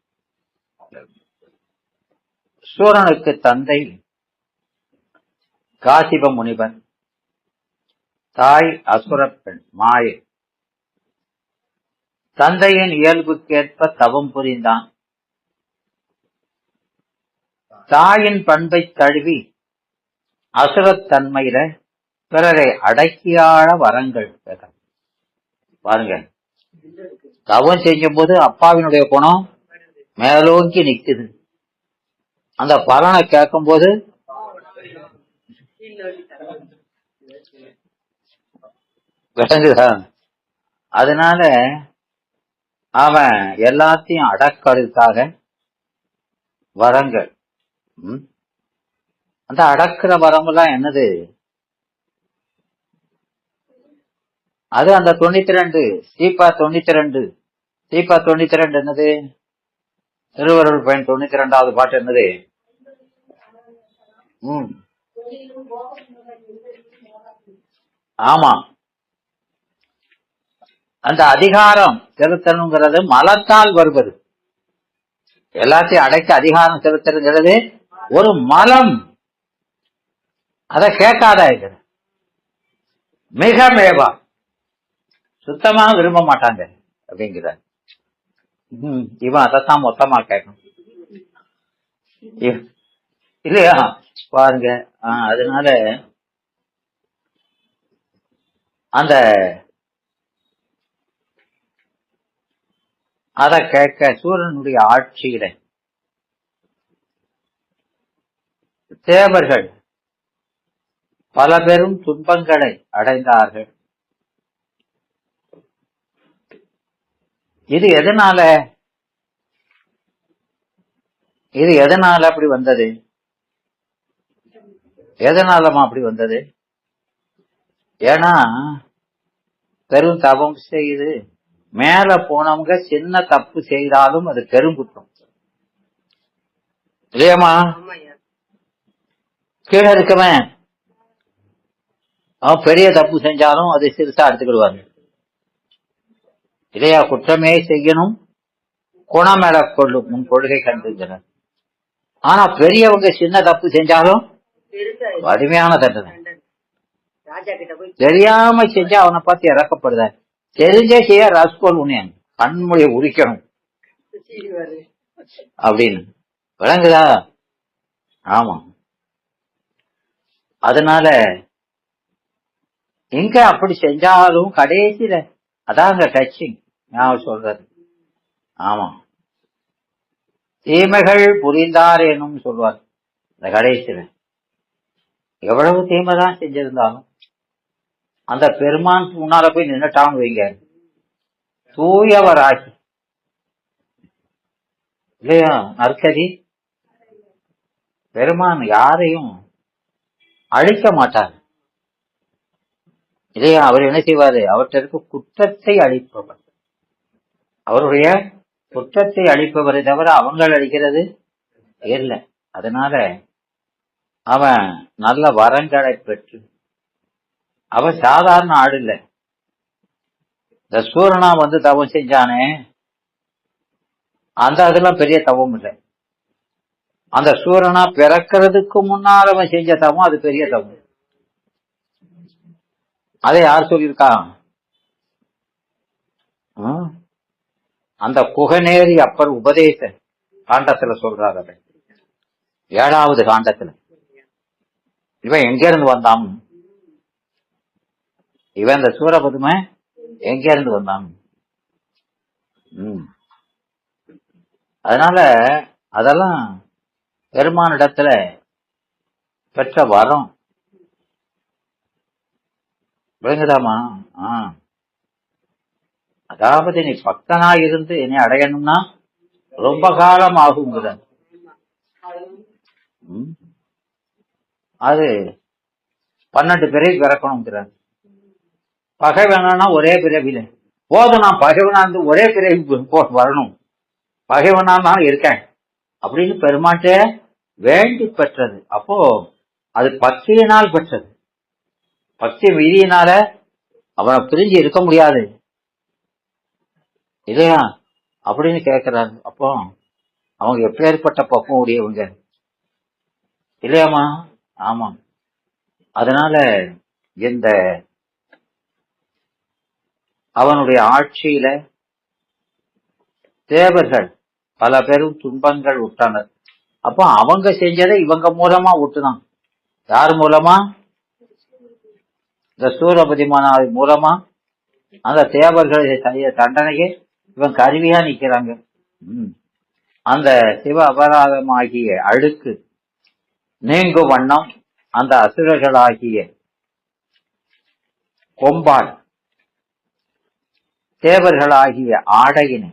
சூரனுக்கு தந்தை காசிப முனிவன், தாய் அசுரப்பெண் மாயை. தந்தையின் இயல்புக்கேற்ப தவம் புரிந்தான். தாயின் பண்பை தழுவி அசுரத்தன்மையில பிறரை அடக்கியாள வரங்கள் கேட்க. பாருங்க, தவம் செய்யும் போது அப்பாவினுடைய குணம் மேலோங்கி நிக்குது. அந்த பலனை கேட்கும் போது விளங்குதா? அதனால அவன் எல்லாத்தையும் அடக்கிறதுக்காக வரங்கள். அந்த அடக்கிற வரமெல்லாம் என்னது? அது அந்த 92 சீப்பா 92 சீப்பா 92 என்னது? திருவருள் பயன் 92வது பாட்டு என்னது? ஆமா, அந்த அதிகாரம் செலுத்தணுங்கிறது மலத்தால் வருவது. எல்லாத்தையும் அடைக்க அதிகாரம் செலுத்துறது ஒரு மலம். அதை கேட்காத மிக மேவா சுத்தமா விரும்ப மாட்டாங்க அப்படிங்கிற. இவன் அதைத்தான் மொத்தமா கேட்கணும் இல்லையா? பாருங்க, அதனால அந்த அதை கேட்க சூரனுடைய ஆட்சியில தேவர்கள் பல பெரும் துன்பங்களை அடைந்தார்கள். இது எதனால அப்படி வந்தது? எதனாலமா அப்படி வந்தது? ஏன்னா பெரும் தவம் செய்து மேல போனவங்க சின்ன தப்பு செய்தாலும் அது பெருங்குற்றம் இல்லையம்மா? கீழே இருக்கவன் அவன் பெரிய தப்பு செஞ்சாலும் அதை சிறுசா எடுத்துக்கிடுவாங்க இல்லையா? குற்றமே செய்யணும் குணமேல கொள்ளும் உன் கொள்கை கண்டுகிறார். ஆனா பெரியவங்க சின்ன தப்பு செஞ்சாலும் வலிமையான தண்டனை. தெரியாம செஞ்சா அவனை பார்த்து இறக்கப்படுத, தெரிஞ்சே செய்ய ராஸ்கோல் உன்னை கண்மொழியை உரிக்கணும் அப்படின்னு. விளங்குதா? ஆமா. அதனால எங்க அப்படி செஞ்சாலும் கடைசியில அதாங்க டச்சிங் ஞாபகம் சொல்றது. ஆமா, தீமைகள் புரிந்தார் என்னும் சொல்வார். இந்த கடைசியில எவ்வளவு தீமைதான் செஞ்சிருந்தாலும் அந்த பெருமான் முன்னால போய் நின்னுட்டான்னு வைங்க, தூயவராகி இல்லையா? நற்கதி பெருமான் யாரையும் அழிக்க மாட்டார் இல்லையா? அவர் என்ன செய்வாரு? அவர்கிட்ட இருக்க குற்றத்தை அழிப்பவர், அவருடைய குற்றத்தை அழிப்பவரை தவிர அவங்கள் அழிக்கிறது இல்லை. அதனால அவன் நல்ல வரங்களை பெற்று, அவன் சாதாரண ஆடு இல்லை. இந்த சூரனா தவம் செஞ்சானே அந்த அதெல்லாம் பெரிய தவம் இல்லை. அந்த சூரனா பிறக்கிறதுக்கு முன்னால் அவன் செஞ்ச தவம் அது பெரிய தவம். அதை யார் சொல்லியிருக்கா? அந்த குகநேரி அப்பர் உபதேச காண்டத்துல சொல்றாரு. அதை 7வது காண்டத்துல இவன் எங்க இருந்து வந்தான்? இவன் இந்த சூரபதுமை எங்க இருந்து வந்தான்? அதனால அதெல்லாம் பெருமானிடத்துல பெற்ற வரம். விளங்குதாமா? அதாவது நீ பக்தனா இருந்து என்னை அடையணும்னா ரொம்ப காலம் ஆகுங்கிற. அது 12 பிறவி பிறக்கணுங்கிற. பகை வேணாம்னா ஒரே பிறவில போதும், நான் பகைவனா இருந்து ஒரே பிறவி வரணும், பகைவனா இருக்கேன் அப்படின்னு பெருமாட்டே வேண்டி பெற்றது. அப்போ அது பக்தியினால் பெற்றது. பக்தி மீறியினால அவனை பிரிஞ்சு இருக்க முடியாது இல்லையா அப்படின்னு கேட்கிறாரு. அப்போ அவங்க எப்பேற்பட்ட பக்குவம் உடையவங்க இல்லையாமா? ஆமா. அதனால இந்த அவனுடைய ஆட்சியில தேவர்கள் பல பேரும் துன்பங்கள் விட்டனர். அப்போ அவங்க செஞ்சதை இவங்க மூலமா விட்டுதான். யார் மூலமா? இந்த சூரபதி மன்னார் மூலமா அந்த தேவர்கள் செய்ய தண்டனையை இவன் கருவியா நிக்கிறாங்க. அந்த சிவ அபராதமாகிய அழுக்கு நீங்கும் வண்ணம் அந்த அசுரர்களாகிய கொம்பால் தேவர்களாகிய ஆடையினை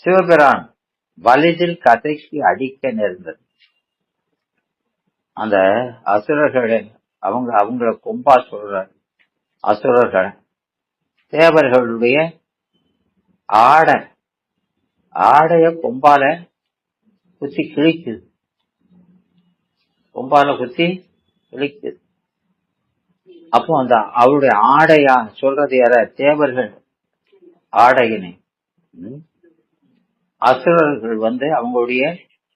சிவபிரான் வலிதில் கதைக்கு அடிக்க நேர்ந்தது. அந்த அசுரர்களை அவங்கள கொம்பா சொல்ற அசுரர்கள் தேவர்களுடைய ஆடைய கொம்பால குத்தி கிழிக்குது. கொம்பால குத்தி கிழிக்குது. அப்போ அந்த அவருடைய ஆடையா சொல்றது யார? தேவர்கள் ஆடையினை அசுரர்கள் அவங்களுடைய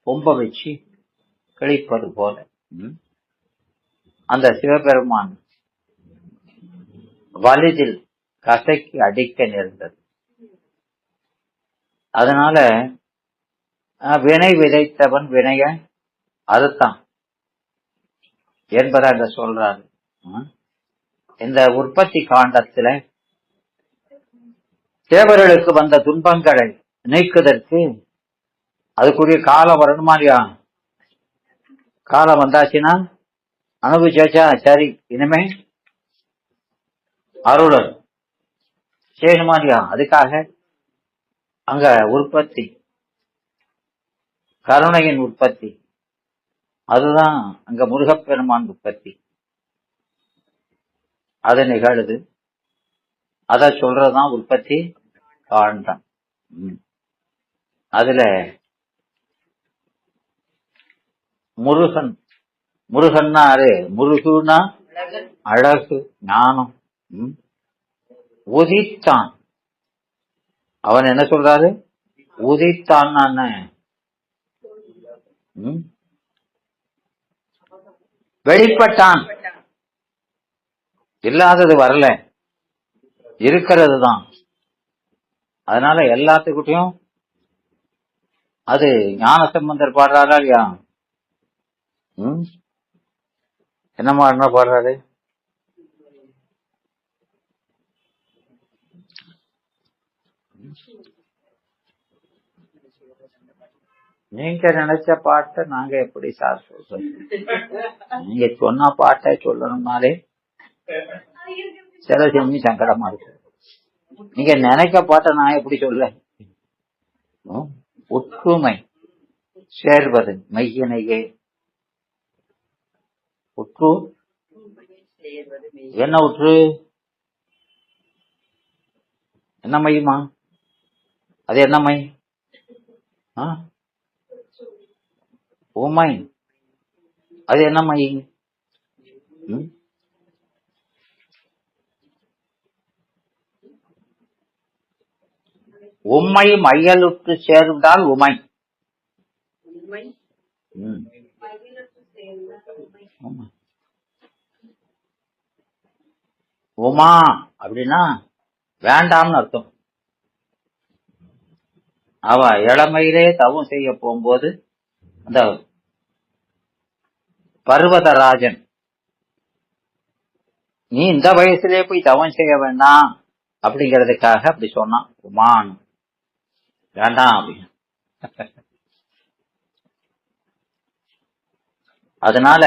கொம்பை வச்சு கிழிப்பது போல அந்த சிவபெருமான் வலிதில் கசைக்கு அடிக்க நேர்ந்தது. அதனால வினை விதைத்தவன் வினைய அறுத்தான் என்பதை அங்க சொல்றாரு. இந்த உற்பத்தி காண்டத்துல தேவர்களுக்கு வந்த துன்பங்களை நீக்குதற்கு அதுக்குரிய காலம் வரணுமா இல்லையா? காலம் வந்தாச்சுன்னா அனுபவிச்சாச்சா, சரி இனிமே அருளர் செய்யணுமா இல்லையா? அதுக்காக அங்க உற்பத்தி, கருணையின் உற்பத்தி, அதுதான் அங்க முருகப்பெருமான் உற்பத்தி. அது நிகழுது. அத சொல்றதுதான் உற்பத்தி காண்டம். அதுல முருகன்னா முருகுனா அழகு ஞானம். உதித்தான். அவன் என்ன சொல்றாரு? உதித்தான். வெளிப்பட்டான். இல்லாதது வரல, இருக்கிறது தான். அதனால எல்லாத்துக்கிட்டையும் அது ஞான சம்பந்தர் பாடுறாரா இல்லையா? என்ன பாடுறாரு? நீங்க நினைச்ச பாட்டை நாங்க எப்படி சார் சொல்றோம்? நீங்க சொன்ன பாட்டை சொல்லணும்னாலே சில செஞ்சு சங்கடமா இருக்கு. நீங்க நினைக்க பாட்டை நான் எப்படி சொல்ல? ஒற்றுமை சேர்வது மையனையே. உற்று என்ன? உற்று என்ன மையமா? அது என்ன மை? உமை. அது என்ன மை? உம்மை மையலுற்று சேர்ந்தால் உமை. உமா அப்படின்னா வேண்டாம்னு அர்த்தம். அவ இளமையிலே தவம் செய்ய போகும்போது அந்த பர்வதராஜன், நீ இந்த வயசுலயே போய் தவம் செய்ய வேண்டாம் அப்படிங்கிறதுக்காக அப்படி சொன்னான். உமான் வேண்டாம் அப்படின்னு. அதனால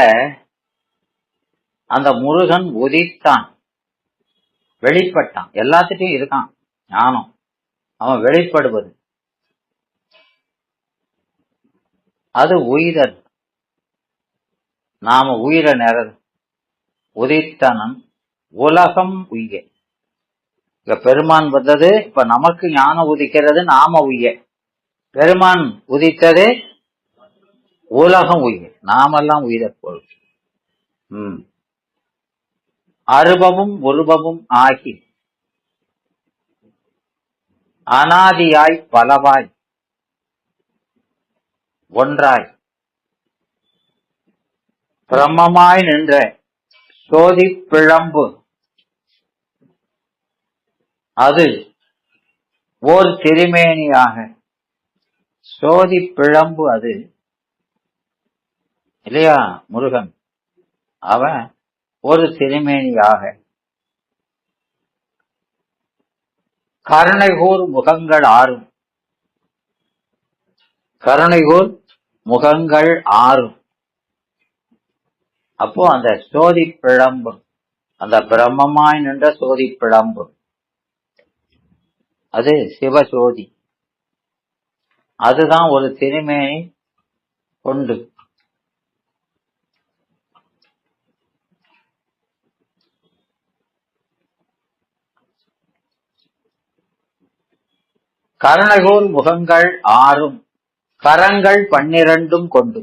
அந்த முருகன் உதித்தான், வெளிப்பட்டான். எல்லாத்துட்டையும் இருக்கான் ஞானம், அவன் வெளிப்படுவது. அது உயிரல். நாம உயிர நேரம் உதித்தனன் உலகம் உய்ய. இப்ப பெருமான் வந்தது, இப்ப நமக்கு ஞானம் உதிக்கிறது, நாம உய்ய. பெருமான் உதித்தது உலகம் உய்ய, நாமெல்லாம் உயிர போல். அருபமும் உருபமும் ஆகி அனாதியாய் பலவாய் ஒன்றாய் பிரம்மமாய் நின்ற சோதி பிழம்பு அது ஓர் திருமேனியாக. சோதி பிழம்பு அது இல்லையா முருகன், அவன் ஒரு திருமேனியாக. கருணைகூர் முகங்கள் ஆறும், கருணைகூர் முகங்கள் ஆறும். அப்போ அந்த சோதி பிழம்பு, அந்த பிரம்மமாய் நின்ற சோதி பிழம்பு அது சிவசோதி, அதுதான் ஒரு திருமேனி கொண்டு. கருணைகூர் முகங்கள் ஆறும் கரங்கள் 12 கொண்டு.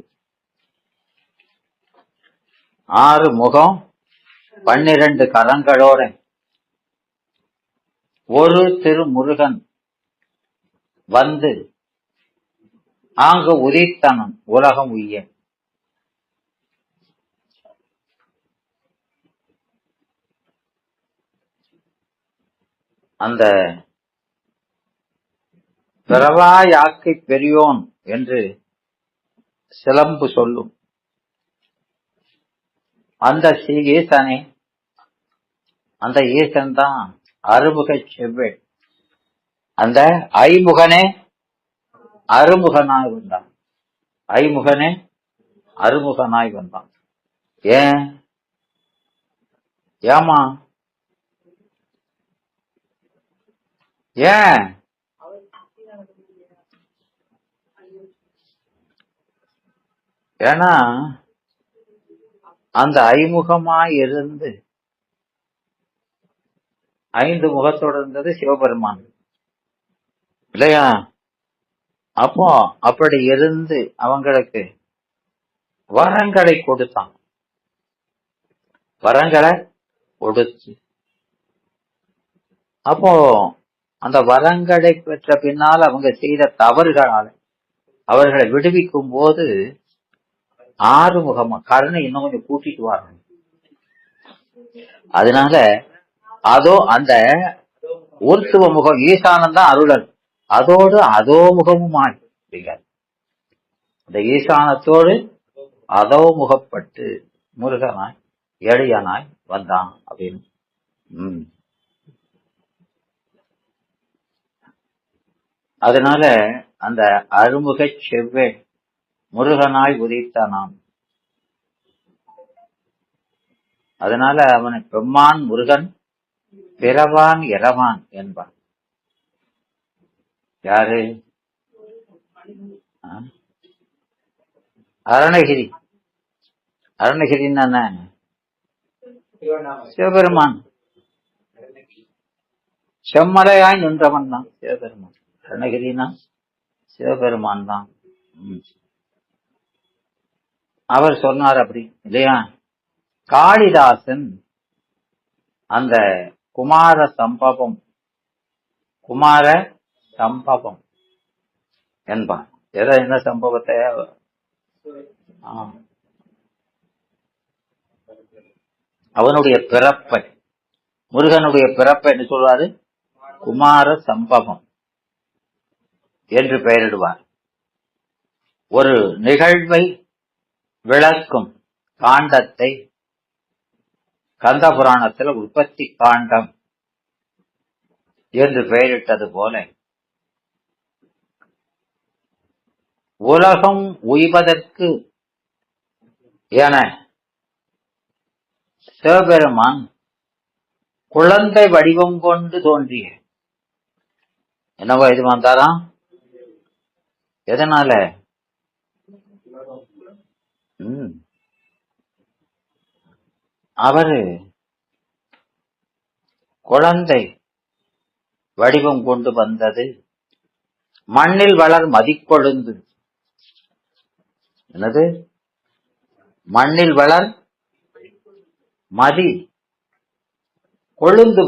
6 முகம் 12 கரங்களோட ஒரு திருமுருகன் வந்து அங்கு உதித்தனன் உலகம் உய்ய. அந்த பிறவாயாக்கை பெரியோன் என்று சிலம்பு சொல்லும் அந்த ஸ்ரீ ஈசனே, அந்த ஈசன் தான் அறுமுக செவ்வே. அந்த ஐமுகனே அறுமுகனாய் வந்தான், ஐமுகனே அறுமுகனாய் வந்தான். ஏமா ஏன் ஏன்னா அந்த ஐமுகமாய் இருந்து 5 முகத்தோடு இருந்தது சிவபெருமான் இல்லையா? அப்போ அப்படி இருந்து அவங்களுக்கு வரங்களை கொடுத்தான், வரங்களை கொடுத்து. அப்போ அந்த வரங்களை பெற்ற பின்னால் அவங்க செய்த தவறுகளால் அவர்களை விடுவிக்கும் போது 6 முகமா கருணை இன்னும் கொஞ்சம் கூட்டிட்டு வரணும். அதனால அதோ அந்த ஊர்த்துவ முகம் ஈசானந்தான் அருளல், அதோடு அதோ முகமுமாய் அந்த ஈசானத்தோடு அதோ முகப்பட்டு முருகனாய் எளியனாய் வந்தான் அப்படின்னு. அதனால அந்த அருமுக செவ்வே முருகனாய் உதித்தானாம். அதனால அவனை பெம்மான் முருகன் பிறவான் இரவான் என்பான். யாரு? அருணகிரி. அருணகிரின்னு சிவபெருமான் செம்மலையாய் நின்றவன் தான் சிவபெருமான். அருணகிரினா சிவபெருமான் தான். அவர் சொன்னார் அப்படி இல்லையா? காளிதாசன் அந்த குமார சம்பவம், குமார சம்பவம் என்பான். என்ன சம்பவத்தை? அவனுடைய பிறப்பை, முருகனுடைய பிறப்பை என்று சொல்வாரு குமார சம்பவம் என்று பெயரிடுவார். ஒரு நிகழ்வை விளக்கும் காண்டத்தை கந்த புராணத்தில் உற்பத்தி காண்டம் என்று பெயரிட்டது போல உலகம் உய்வதற்கு என சிவபெருமான் குழந்தை வடிவம் கொண்டு தோன்றிய என்னவோ இது வந்தாராம். எதனால? அவரு குழந்தை வடிவம் கொண்டு வந்தது மண்ணில் வளர் மதிக்கொழுந்து. என்னது? மண்ணில் வளர் மதி கொழுந்து.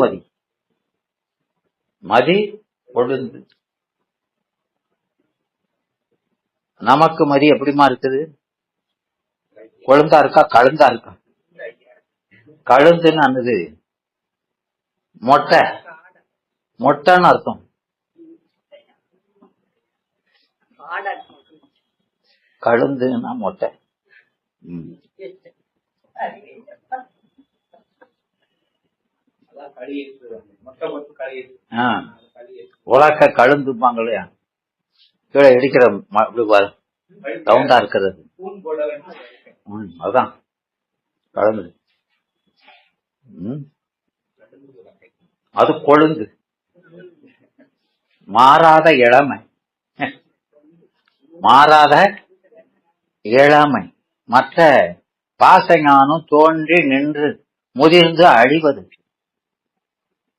மதி கொழுந்து. நமக்கு மதி எப்படிமா இருக்குது? கொழுந்தா இருக்கா கழுந்தா இருக்கா? கழுந்துன்னு அன்னது மொட்டை, மொட்டைன்னு அர்த்தம். கழுந்துன்னா மொட்டை. உலக்க கழுந்துப்பாங்க இல்லையா, கீழே இடிக்கிற ரவுண்டா இருக்கிறது, அதுதான் கழுந்து. அது கொழுந்து. மாறாத இளமை, மாறாத இளமை. மற்ற பாசஞானம் தோன்றி நின்று முதிர்ந்து அழிவது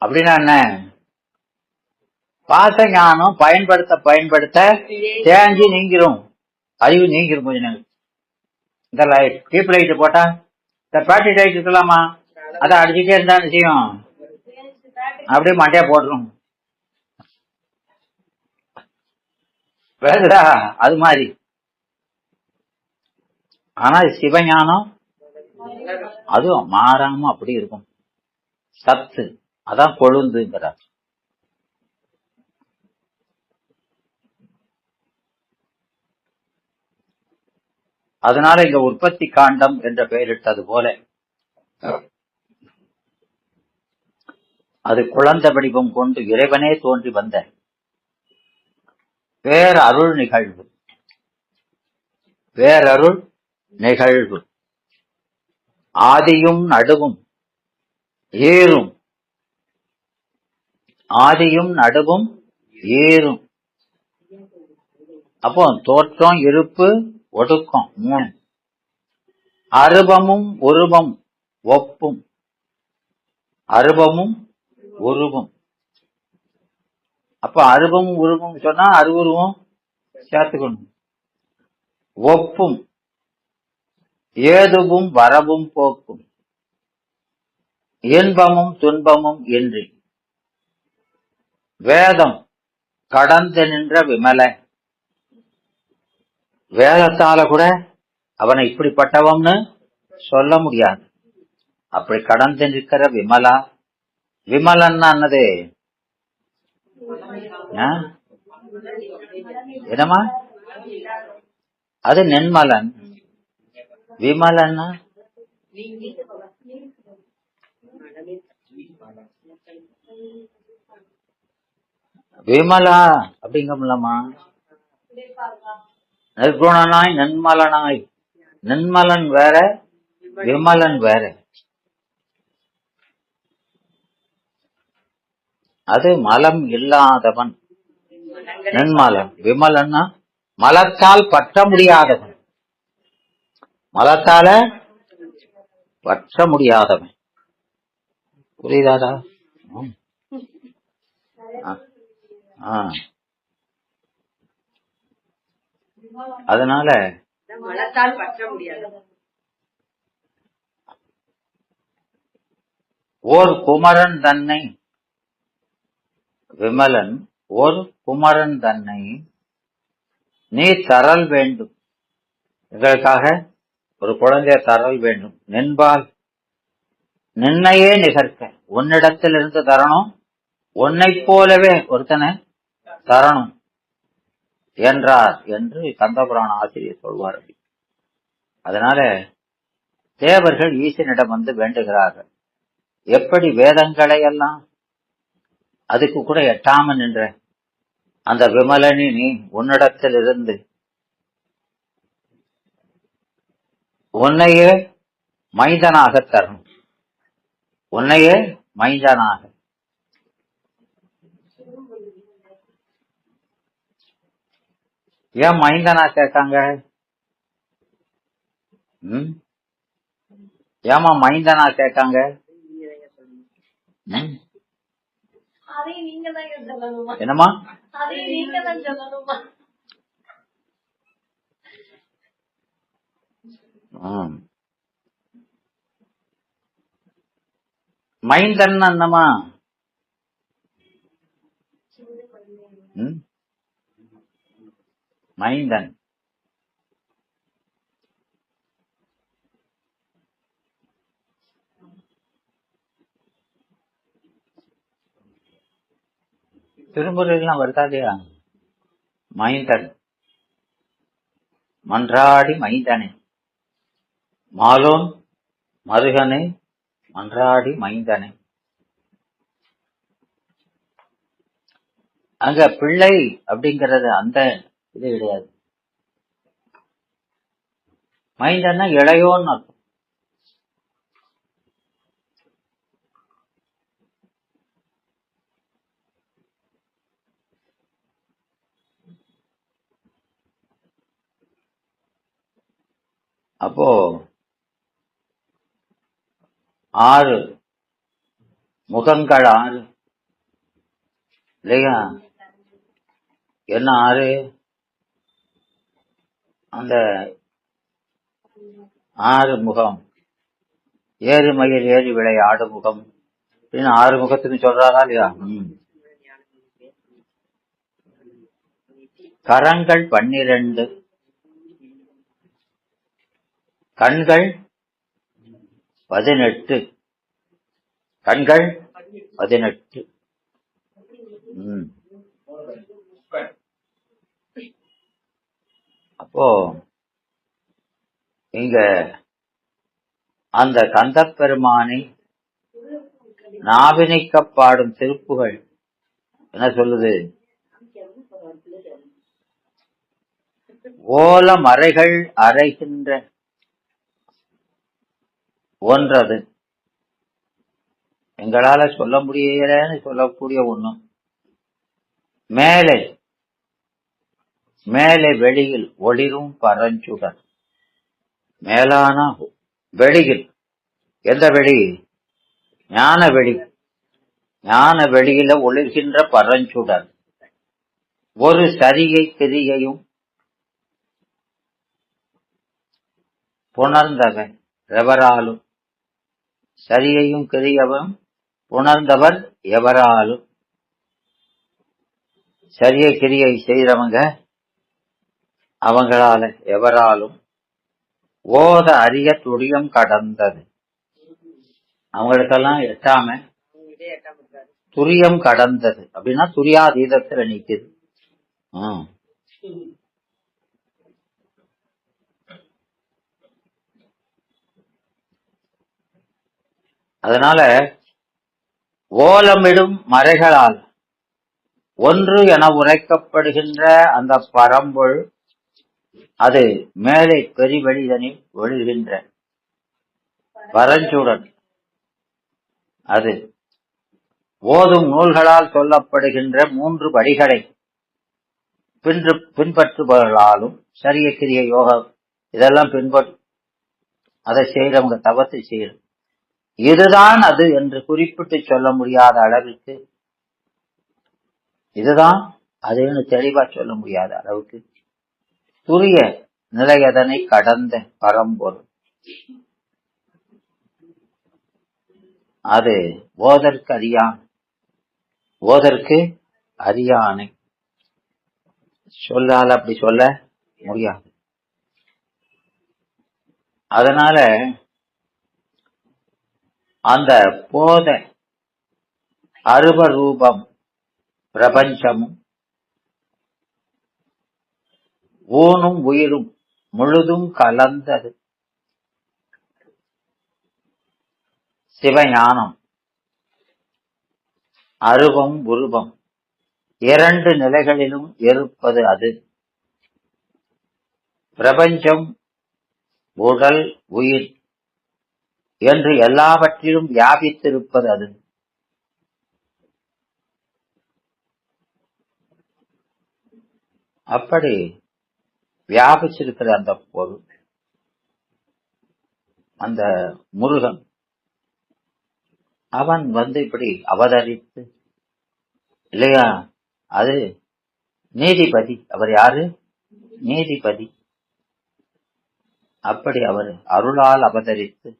அப்படின்னா என்ன? பாசஞானம் பயன்படுத்த பயன்படுத்த தேஞ்சி நீங்கிரும், அறிவு நீங்கிரும். கொஞ்ச நேரம் இந்த லைட் டீப் லைட் போட்டா இந்த பேட்டரி லைட் இருக்கலாமா, அதை அடிச்சுட்டே இருந்தா செய்யும், அப்படியே மண்டையா போட்டுரும். வேறுடா அது மாதிரி. ஆனா சிவஞானம் அதுவும் மாறாம அப்படி இருக்கும், சத்து. அதான் கொழுந்துங்கிறார். அதனால இங்க உற்பத்தி காண்டம் என்ற பெயரிட்டது போல அது குழந்தை வடிவம் கொண்டு இறைவனே தோன்றி வந்த பேரருள் நிகழ்வு. பேரருள் நிகழ்வு. ஆதியும் நடுவும் ஏறும், ஆதியும் நடுவும் ஏறும். அப்போ தோற்றம், இருப்பு, ஒடுக்கம், மூணு. அருவமும் உருவம் ஒப்பும். அருவமும் உருவம். அப்ப அருவமும் உருவம் சொன்னா அருவுருவம் சேர்த்துக்கணும். ஒப்பும் ஏதுவும் வரவும் போக்கும். இன்பமும் துன்பமும் இன்றி. வேதம் கடந்து நின்ற விமல. வேதத்தால கூட அவனை இப்படிப்பட்டவன்னு சொல்ல முடியாது. அப்படி கடந்து நிற்கிற விமலா. விமலன்னா என்னது? என்னமா? அது நென்மலன். விமலன்னா விமலா அப்படிங்கலாமா? நிர்குணனாய் நன்மலனாய். நன்மலன் வேற, விமலன் வேற. அது மலம் இல்லாதவன் நன்மலன். விமலன்னா மலத்தால் பற்ற முடியாதவன். மலத்தால பற்ற முடியாதவன். புரியுதாடா? அதனால ஓர் குமரன் தன்னை, விமலன் ஓர் குமரன் தன்னை நீ தரல் வேண்டும். எங்களுக்காக ஒரு குழந்தைய தரல் வேண்டும். நின்பால் நின்னையே நிகர்க்க. உன்னிடத்தில் இருந்து தரணும், உன்னை போலவே ஒருத்தனை தரணும் என்றார் என்று கந்தபுராண ஆசிரியர் சொல்வார். அதனால தேவர்கள் ஈசனிடம் வந்து வேண்டுகிறார்கள். எப்படி வேதங்களை எல்லாம் அதுக்கு கூட எட்டாம நின்ற அந்த விமலனி நீ உன்னிடத்தில் இருந்து உன்னையே மைந்தனாக தரணும். உன்னையே மைந்தனாக. ஏன் மைந்தனா கேட்காங்க? ஏமா மைந்தனா கேட்காங்க? என்னமா? மைந்தன் என்னமா? மைந்தன் திருமுறைகள்லாம் வருதா இல்லையா? மைந்தன், மன்றாடி மைந்தனே, மாலோன் மருகனே, மன்றாடி மைந்தனே. அங்க பிள்ளை அப்படிங்கறது அந்த இது கிடையாது. மைந்தன்னா இளையோன்னு அர்த்தம். அப்போ 6 முகங்கள் 6 இல்லையா? என்ன 6? அந்த 6 முகம், ஏறு மயில் ஏறி விளை ஆடு முகம் அப்படின்னு 6 முகத்துக்கு சொல்றாரா இல்லையா? கரங்கள் 12, கண்கள் 18, கண்கள் 18. அப்போ இங்க அந்த கந்தப் பெருமானை நாவினிக்க பாடும் திருப்புகள் என்ன சொல்லுது? ஓல மறைகள் அறைகின்ற ஒன்றது, எங்களால சொல்ல முடியலன்னு சொல்லக்கூடிய ஒண்ணும். மேலே மேலே வெளியில் ஒளிரும் பரஞ்சுடர். மேலான வெளியில், எந்த வெளி? ஞான வெளி. ஞான வெளியில ஒளிர்கின்ற பரஞ்சுடர். ஒரு சரியை கிரியையும் புணர்ந்தவன் எவராலும். சரியையும் கிரியவும் புணர்ந்தவர் எவராலும். சரியை கிரியை செய்யறவங்க அவங்களால எவராலும் ஓத அரிய துரியம் கடந்தது. அவங்களுக்கெல்லாம் எட்டாம துரியம் கடந்தது அப்படின்னா துரியாதீதத்துல நிக்குது. அதனால ஓலமிடும் மறைகளால் ஒன்று என உரைக்கப்படுகின்ற அந்த பரம்பொருள், அது மேலே பெரிவெளிதனில் ஒளிர்கின்ற பரஞ்சுடன், அது ஓதும் நூல்களால் சொல்லப்படுகின்ற 3 படிகளை பின்பற்றுபவர்களாலும், சரிய கிரிய யோகம் இதெல்லாம் அதை செய்யறவங்க, தவத்தை செய்யற, இதுதான் அது என்று குறிப்பிட்டு சொல்ல முடியாத அளவுக்கு, இதுதான் அதுன்னு தெளிவா சொல்ல முடியாத அளவுக்கு துரிய நிலையதனை கடந்த பரம்பொருள். அது ஓதற்கு அறியானை சொல்லால் அப்படி சொல்ல முடியாது. அதனால அந்த போத அருவரூபம் பிரபஞ்சமும் ஊனும் உயிரும் முழுதும் கலந்தது சிவஞானம். அருவம் உருவம் 2 நிலைகளிலும் இருப்பது அது. பிரபஞ்சம் உடல் உயிர் என்று எல்லாவற்றிலும் வியாபித்திருப்பது அது. அப்படி வியாபிச்சிருக்கிற அந்த பொருள், அந்த முருகன், அவன் இப்படி அவதரித்து இல்லையா, அது நீதிபதி. அவர் யாரு? நீதிபதி. அப்படி அவர் அருளால் அவதரித்து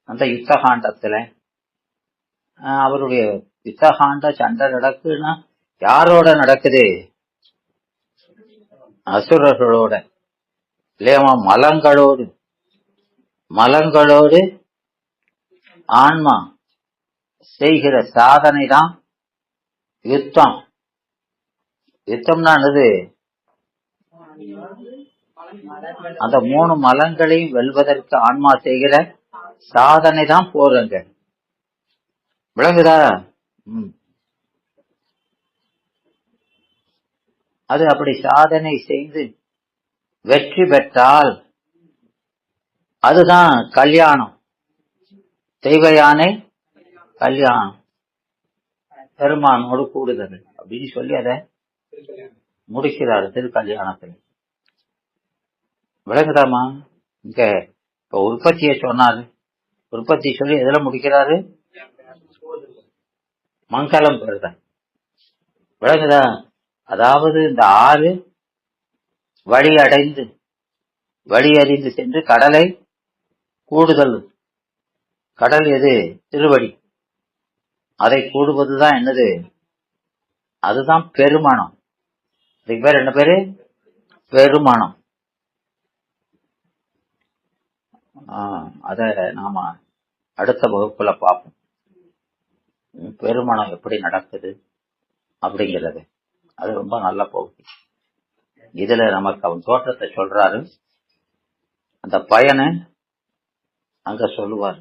அந்த யுத்தகாண்டத்துல அவருடைய யுத்தகாண்ட சண்டை நடக்குன்னா யாரோட நடக்குது? அசுரர்களோட இல்லையா, மலங்களோடு ஆன்மா செய்கிற சாதனை தான் யுத்தம். யுத்தம்னா என்னது? அந்த 3 மலங்களையும் வெல்வதற்கு ஆன்மா செய்கிற சாதனை தான் போறங்க. விளங்குதா? அது அப்படி சாதனை செய்து வெற்றி பெற்றால் அதுதான் கல்யாணம். தெய்வ யானை கல்யாணம், பெருமானோடு கூடுதல் அப்படின்னு சொல்லி அதை முடிக்கிறாரு திருக்கல்யாணத்தில். விளங்குதாமா? இங்க இப்ப உற்பத்தியை சொன்னாரு, உற்பத்தி சொல்லி எதுல முடிக்கிறாரு? மங்களம் பெறுத. விளங்குதா? அதாவது இந்த 6 வழியறிந்து சென்று கடலை கூடுதல். கடல் எது? திருவடி. அதை கூடுவதுதான் என்னது? அதுதான் பெருமணம். அதுக்கு பேர் என்ன பேரு? பெருமணம். அத நாம அடுத்த வகுப்புல பார்ப்போம். பெருமணம் எப்படி நடக்குது அப்படிங்கிறது அது ரொம்ப நல்ல பகுதி. இதுல நமக்கு அவன் தோற்றத்தை சொல்றாரு, அந்த பயனை அங்க சொல்லுவார்.